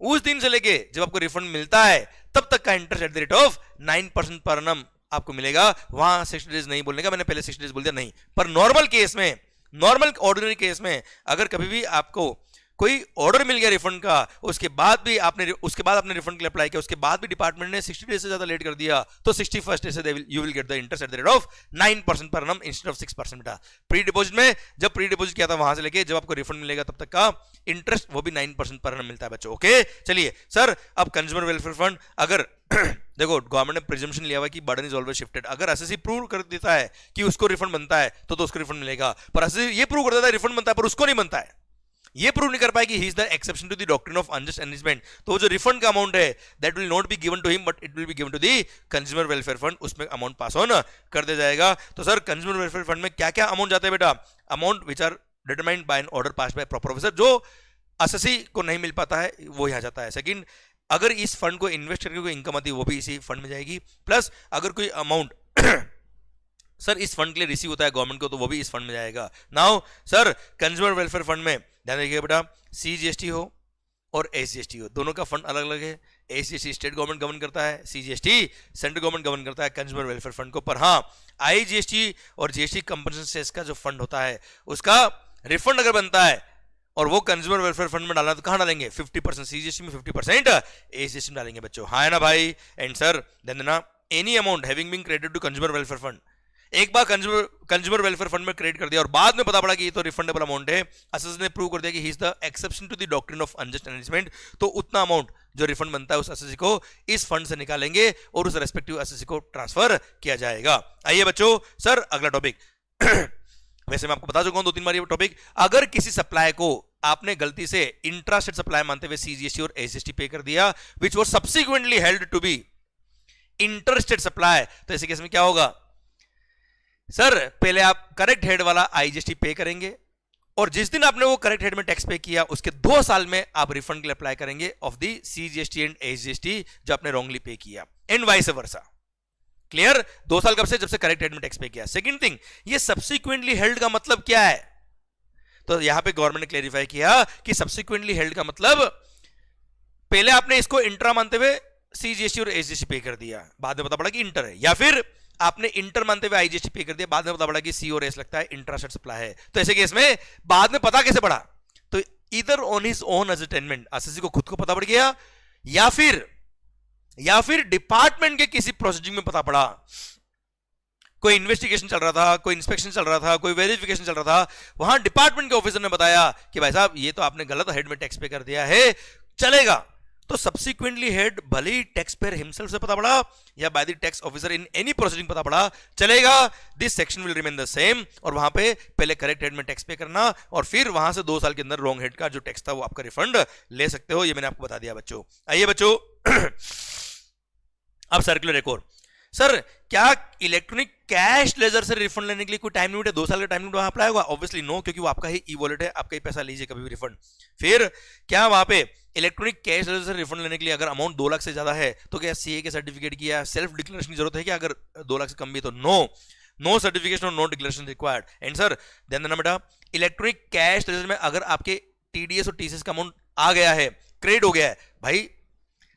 उस दिन से लेके जब आपको रिफंड मिलता है तब तक का interest at the rate of 9% per annum आपको मिलेगा। वहां 60 डेज नहीं बोलने का, मैंने पहले 60 डेज बोल दिया नहीं। पर नॉर्मल केस में, नॉर्मल ऑर्डिनरी केस में अगर कभी भी आपको कोई ऑर्डर मिल गया रिफंड का, उसके बाद आपने रिफंड के लिए अप्लाई किया, उसके बाद भी डिपार्टमेंट ने 60 डेज से ज्यादा लेट कर दिया, तो 61st डे से you will get the interest at the rate of 9% पर annum इंस्टेड ऑफ 6%। बेटा प्री डिपॉजिट में जब प्री डिपॉजिट किया था वहां से लेके जब आपको रिफंड मिलेगा तब तक का इंटरेस्ट वो भी 9% पर annum मिलता है बच्चों। ओके चलिए सर, अब कंज्यूमर वेलफेयर फंड अगर देखो गवर्नमेंट ने प्रिजम्पशन लिया हुआ कि बर्डन इज ऑलवेज शिफ्टेड, अगर एसएससी प्रूव कर देता है कि उसको रिफंड बनता है तो उसको रिफंड मिलेगा, पर एसएससी ये प्रूव कर देता है रिफंड बनता है पर उसको नहीं बनता है, ये प्रूव नहीं कर पाएगी he is the exception to the doctrine of unjust enrichment, तो जो रिफंड का अमाउंट है that will not be given to him but it will be given to the consumer welfare fund, उसमें अमाउंट पास ऑन कर दिया जाएगा। तो सर कंज्यूमर वेलफेयर फंड में क्या क्या अमाउंट जाते हैं बेटा? Amount which are determined by an order pass by proper officer, जो एसएससी को नहीं मिल पाता है वो यहाँ जाता है। सेकंड, अगर इस फंड को इन्वेस्ट करके कोई इनकम आती है वो भी इसी फंड में जाएगी, प्लस अगर कोई अमाउंट सर इस फंड के लिए रिसीव होता है गवर्नमेंट को तो वो भी इस फंड में जाएगा। Now sir consumer welfare fund में ध्यान रखिएगा बेटा, सीजीएसटी हो और एसजीएसटी हो, दोनों का फंड अलग अलग है। एसजीएसटी स्टेट गवर्नमेंट गवर्न करता है, सीजीएसटी सेंट्रल गवर्नमेंट गवर्न करता है कंज्यूमर वेलफेयर फंड को। पर हाँ, आईजीएसटी और जीएसटी कंपनसेशन सेस का जो फंड होता है उसका रिफंड अगर बनता है और वो कंज्यूमर वेलफेयर फंड में डालना तो कहां डालेंगे? 50% सीजीएसटी में, 50% एसजीएसटी में डालेंगे बच्चों। हाँ है ना भाई? एंड सर देन ना any amount having been credited to consumer welfare fund, एक बार कंज्यूमर वेलफेयर फंड में क्रेडिट कर दिया और बाद में पता पड़ा कि ये तो रिफंडेबल अमाउंट है, एसएससी ने प्रूव कर दिया कि he is the exception to the doctrine of unjust enrichment, तो उतना अमाउंट जो रिफंड बनता है उस एसएससी को इस फंड से निकालेंगे और उस रेस्पेक्टिव एसएससी को ट्रांसफर किया जाएगा। आइए बच्चों सर अगला टॉपिक वैसे मैं आपको बता चुका हूं 2-3 बार ये टॉपिक, अगर किसी सप्लाई को आपने गलती से इंट्रास्टेट सप्लाई मानते हुए सीजीएसटी और एसजीएसटी पे कर दिया which was subsequently held to be interstate supply, तो ऐसे केस में क्या होगा? सर पहले आप करेक्ट हेड वाला आईजीएसटी पे करेंगे और जिस दिन आपने वो करेक्ट हेड में टैक्स पे किया उसके 2 साल में आप रिफंड के लिए अप्लाई करेंगे of the CGST and SGST जो आपने रॉन्गली पे किया, एंड वाइस वर्सा। क्लियर? 2 साल कब से? जब से करेक्ट हेड में टैक्स पे किया। सेकंड थिंग, ये सब्सिक्वेंटली हेल्ड का मतलब क्या है? तो यहां पे गवर्नमेंट ने क्लेरिफाई किया कि सब्सिक्वेंटली हेल्ड का मतलब पहले आपने इसको इंट्रा मानते हुए सीजीएसटी और एसजीएसटी पे कर दिया, बाद में पता पड़ा कि इंटर है, या फिर आपने इंटर मानते हुए आईजीएसटी पे कर दिया, बाद में पता पड़ा कि सी और एस लगता है इंट्रास्टेट सप्लाई है, तो ऐसे केस में बाद में पता कैसे पड़ा? तो इधर on his own assessment SSC को खुद को पता पड़ गया या फिर डिपार्टमेंट के किसी प्रोसीडिंग में पता पड़ा, कोई इन्वेस्टिगेशन चल रहा था, कोई इंस्पेक्शन चल रहा था, कोई वेरिफिकेशन चल रहा था, वहां डिपार्टमेंट के ऑफिसर ने बताया कि भाई साहब ये तो आपने गलत हेड में टैक्स पे कर दिया है, चलेगा। तो सब्सिक्वेंटली हेड भले ही टैक्स पेयर हिमसेल्फ से पता पड़ा या by the tax officer in any proceeding पता पड़ा, चलेगा, this section will remain the same, और वहां पे पहले करेक्ट हेड में टैक्स पे करना और फिर वहां से 2 साल के अंदर रॉन्ग हेड का जो टैक्स था वो आपका रिफंड ले सकते हो। ये मैंने आपको बता दिया बच्चों। आइए बच्चों अब सर्कुलर एक और, सर क्या इलेक्ट्रॉनिक कैश लेजर से रिफंड लेने के लिए कोई टाइम लिमिट है? 2 साल का टाइम लिमिट वहां अप्लाई होगा? ऑब्वियसली नो, क्योंकि वो आपका ही ई वॉलेट है, आपका ही पैसा लीजिए कभी भी रिफंड। फिर क्या वहां पे इलेक्ट्रॉनिक कैश लेजर से रिफंड लेने के लिए अगर अमाउंट 2 लाख से ज्यादा है तो क्या सीए के सर्टिफिकेट की या सेल्फ डिक्लेरेशन की जरूरत है क्या? अगर 2 लाख से कम भी है तो नो सर्टिफिकेशन और no declaration required. And sir ध्यान देना बेटा, इलेक्ट्रॉनिक कैश लेजर में अगर आपके टीडीएस और टीसीएस का अमाउंट आ गया है, क्रेडिट हो गया है, भाई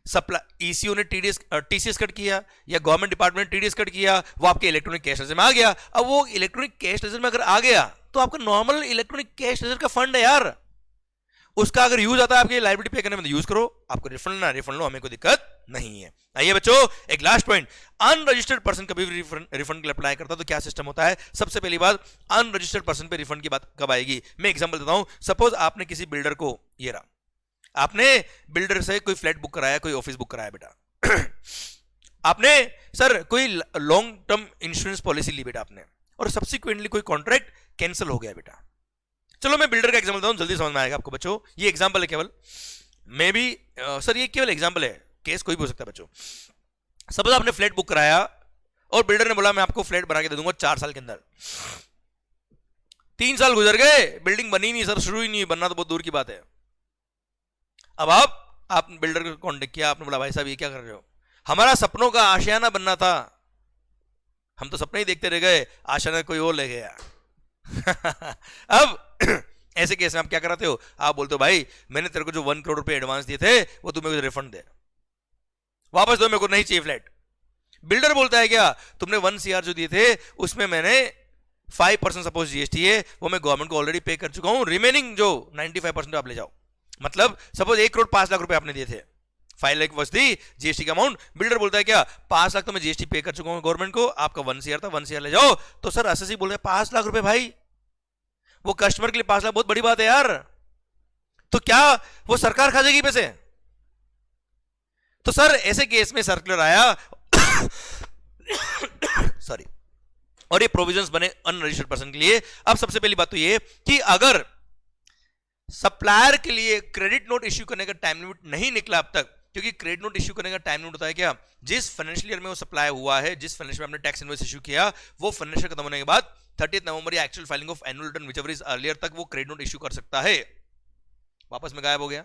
सप्लाई ईसीओ ने टीसीएस कट किया या गवर्नमेंट डिपार्टमेंट टीडीएस कट किया, वो आपके इलेक्ट्रॉनिक कैश लेजर में आ गया। अब वो इलेक्ट्रॉनिक कैश लेजर में अगर आ गया तो आपका नॉर्मल इलेक्ट्रॉनिक कैश लेजर का फंड है यार, उसका अगर यूज आता है आपके लाइबिलिटी पे करने में तो यूज करो, आपको रिफंड ना रिफंड लो, हमें कोई दिक्कत नहीं है। आइए बच्चों एक लास्ट पॉइंट, अनरजिस्टर्ड पर्सन कभी भी रिफंड के लिए अप्लाई करता है तो क्या सिस्टम होता है? सबसे पहली बात, अनरजिस्टर्ड पर्सन पे रिफंड की बात कब आएगी? मैं एग्जांपल देता हूं। सपोज आपने किसी बिल्डर को, ये रहा, आपने बिल्डर से कोई फ्लैट बुक कराया, कोई ऑफिस बुक कराया बेटा आपने सर कोई लॉन्ग टर्म इंश्योरेंस पॉलिसी ली बेटा आपने, और सब्सिक्वेंटली कोई कॉन्ट्रैक्ट कैंसिल हो गया बेटा। चलो मैं बिल्डर का एग्जांपल देता हूं, जल्दी समझ में आएगा आपको बच्चों। ये एग्जांपल है केवल, मे बी सर ये केवल एग्जांपल है, केस कोई भी हो सकता है बच्चों। सपोज आपने फ्लैट बुक कराया और बिल्डर ने बोला मैं आपको फ्लैट बना के दे दूंगा 4 साल के अंदर। 3 साल गुजर गए, बिल्डिंग बनी नहीं सर, शुरू ही नहीं, बनना तो बहुत दूर की बात है। अब आप बिल्डर को कांटेक्ट किया, आपने बोला भाई साहब ये क्या कर रहे हो? हमारा सपनों का आशियाना बनना था, हम तो सपने ही देखते रह गए, आशियाना कोई और ले गया अब ऐसे केस में आप क्या कराते हो? आप बोलते हो भाई मैंने तेरे को जो 1 करोड़ रुपए एडवांस दिए थे वो तू मेरे को रिफंड दे, वापस दो, मेरे को नहीं चाहिए फ्लैट। बिल्डर बोलता है क्या तुमने 1 CR जो दिए थे उसमें मैंने 5% सपोज जीएसटी है वो मैं गवर्नमेंट को ऑलरेडी पे कर चुका हूं, रिमेनिंग जो 95% आप ले जाओ। मतलब सपोज 1,05,00,000 रुपए आपने दिए थे, 5 लाख वॉज दी जीएसटी का अमाउंट। बिल्डर बोलता है क्या 5 लाख तो मैं जीएसटी पे कर चुका हूं गवर्नमेंट को, आपका 1 CR था, 1 CR ले जाओ। तो सर एसएससी बोल रहे हैं 5 लाख रुपए भाई, वो कस्टमर के लिए 5 लाख बहुत बड़ी बात है यार, तो क्या वो सरकार खा जाएगी पैसे? तो सर ऐसे केस में सर्कुलर आया सॉरी, और ये प्रोविजंस बने अनरजिस्टर्ड पर्सन के लिए। अब सबसे पहली बात तो ये कि अगर सप्लायर के लिए क्रेडिट नोट इश्यू करने का टाइम लिमिट नहीं निकला अब तक, क्योंकि क्रेडिट नोट इश्यू करने का टाइम लिमिट होता है क्या, जिस फाइनेंशियल ईयर में वो सप्लाई हुआ है, जिस फाइनेंशियल में आपने टैक्स इनवॉइस इश्यू किया, वो फाइनेंशियल खत्म होने के बाद 30 नवंबर या actual filing of annual return whichever is earlier तक वो क्रेडिट नोट इश्यू कर सकता है। वापस में गायब हो गया।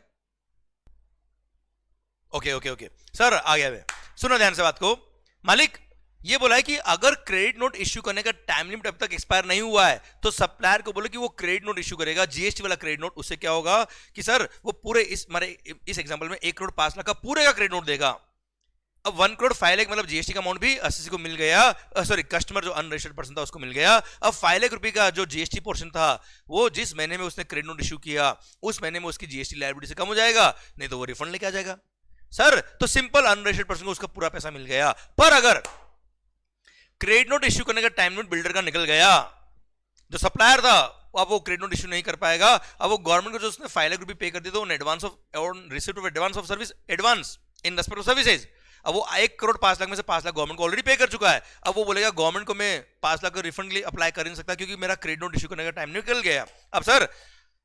ओके सर आ गया वे, सुनो ध्यान से बात को। मालिक ये बोला है कि अगर क्रेडिट नोट इश्यू करने का टाइम लिमिट अब तक एक्सपायर नहीं हुआ है तो सप्लायर को बोलो कि वो क्रेडिट नोट इश्यू करेगा, जीएसटी वाला क्रेडिट नोट। उससे क्या होगा कि सर वो पूरे इस एग्जांपल में 1,05,00,000 का पूरे का क्रेडिट नोट देगा। अब 1,05,00,000 मतलब जीएसटी का अमाउंट भी एसएससी को मिल गया, सॉरी कस्टमर जो अनरजिस्टर्ड पर्सन था उसको मिल गया। अब 5 लाख रुपए का जो जीएसटी पोर्शन था वो जिस महीने में उसने क्रेडिट नोट इश्यू किया उस महीने में उसकी जीएसटी लायबिलिटी से कम हो जाएगा, नहीं तो वो रिफंड लेके आ जाएगा। सर तो सिंपल अनरजिस्टर्ड पर्सन को उसका पूरा पैसा मिल गया। पर अगर क्रेडिट नोट इश्यू करने का टाइम लिमिट बिल्डर का निकल गया, जो सप्लायर था अब वो क्रेडिट नोट इश्यू नहीं कर पाएगा। अब वो गवर्नमेंट को जो उसने 5 लाख रुपए पे कर दिए तो advance of receipt of advance of service, advance in respect of services. अब वो 1,05,00,000 में से 5 लाख गवर्नमेंट को ऑलरेडी पे कर चुका है। अब वो बोलेगा गवर्नमेंट को मैं 5 लाख का रिफंड के लिए अप्लाई कर नहीं सकता क्योंकि मेरा क्रेडिट नोट इश्यू करने का टाइम निकल गया। अब सर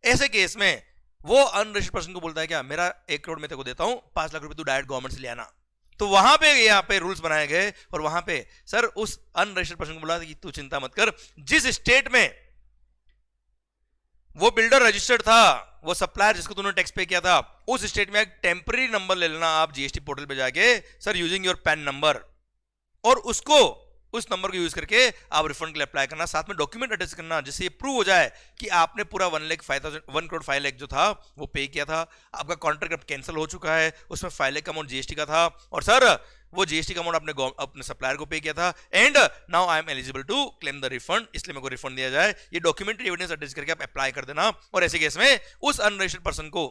ऐसे केस में वो अनरजिस्टर्ड पर्सन को बोलता है क्या मेरा 1 करोड़ में तेरे को देता हूं, 5 लाख रुपए तू डायरेक्ट गवर्नमेंट से ले आना। तो वहां पे यहाँ पे रूल्स बनाए गए और वहां पे सर उस अनरजिस्टर्ड पर्सन को बोला कि तू चिंता मत कर, जिस स्टेट में वो बिल्डर रजिस्टर्ड था, वो सप्लायर जिसको तूने टैक्स पे किया था, उस स्टेट में एक टेम्पररी नंबर ले लेना आप जीएसटी पोर्टल पे जाके, sir using your pan number, और उसको उस नंबर को यूज करके आप रिफंड के लिए अप्लाई करना, साथ में डॉक्यूमेंट अटैच करना जिससे ये प्रूव हो जाए कि आपने पूरा 1,05,00,000 जो था वो पे किया था, आपका कॉन्ट्रैक्ट अब कैंसिल हो चुका है, उसमें 5 लाख का अमाउंट जीएसटी का था, और सर वो जीएसटी का अमाउंट आपने अपने सप्लायर को पे किया था, and now I am eligible to claim the refund, इसलिए मेरे को रिफंड दिया जाए। ये डॉक्यूमेंट्री एविडेंस अटैच करके आप अप्लाई कर देना, और ऐसे केस में उस अनरजिस्टर्ड पर्सन को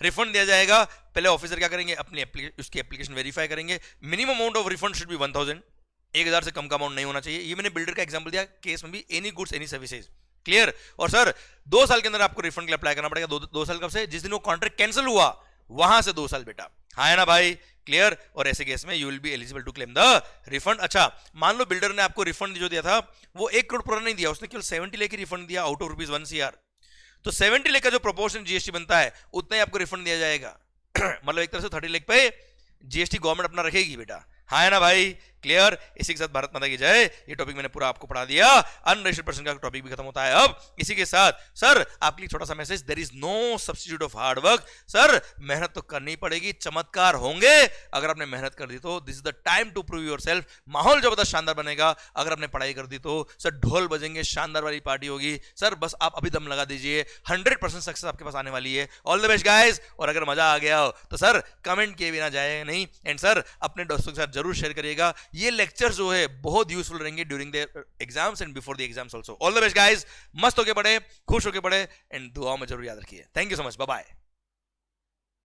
रिफंड दिया जाएगा। पहले ऑफिसर क्या करेंगे, अपनी उसकी एप्लीकेशन वेरीफाई करेंगे। Minimum amount of refund should be 1,000, 1,000 से कम का अमाउंट नहीं होना चाहिए। ये मैंने बिल्डर का एग्जांपल दिया, केस में भी any goods any services, clear. और सर 2 साल के अंदर आपको रिफंड के लिए अप्लाई करना पड़ेगा। 2 साल कब से, जिस दिन वो कॉन्ट्रैक्ट कैंसिल हुआ वहां से 2 साल बेटा, हाँ है ना भाई, क्लियर। और ऐसे केस में you will be eligible to claim the refund. अच्छा मान लो बिल्डर ने आपको रिफंड जो दिया था वो 1 करोड़ पूरा नहीं दिया, उसने केवल 70 लाख की रिफंड दिया आउट ऑफ रुपीज 1 CR, तो 70 लाख का जो प्रोपोर्शन जीएसटी बनता है उतना ही आपको रिफंड दिया जाएगा। मतलब एक तरह से 30 लाख पे जीएसटी गवर्नमेंट अपना रखेगी बेटा, हाँ है ना भाई, क्लियर। इसी के साथ भारत माता की जय। ये टॉपिक मैंने पूरा आपको पढ़ा दिया, अनरजिस्टर्ड पर्सन का टॉपिक भी खत्म होता है। अब इसी के साथ सर आपके लिए छोटा सा message, there is no substitute of hard work. Sir मेहनत तो करनी पड़ेगी, चमत्कार होंगे अगर आपने मेहनत कर दी तो। This is the time to prove yourself. माहौल जबरदस्त शानदार बनेगा अगर आपने पढ़ाई कर दी तो। सर ढोल बजेंगे, शानदार वाली पार्टी होगी। सर बस आप अभी दम लगा दीजिए, 100% सक्सेस आपके पास आने वाली है। All the best guys. और अगर मजा आ गया हो तो सर कमेंट किए बिना जाए नहीं, एंड सर अपने दोस्तों के साथ जरूर शेयर करिएगा। ये लेक्चर जो है बहुत यूजफुल रहेंगे during the exams and before the exams also. All the best guys, मस्त होके पढ़े, खुश होके पढ़े, एंड दुआ में जरूर याद रखिए। Thank you so much, bye bye.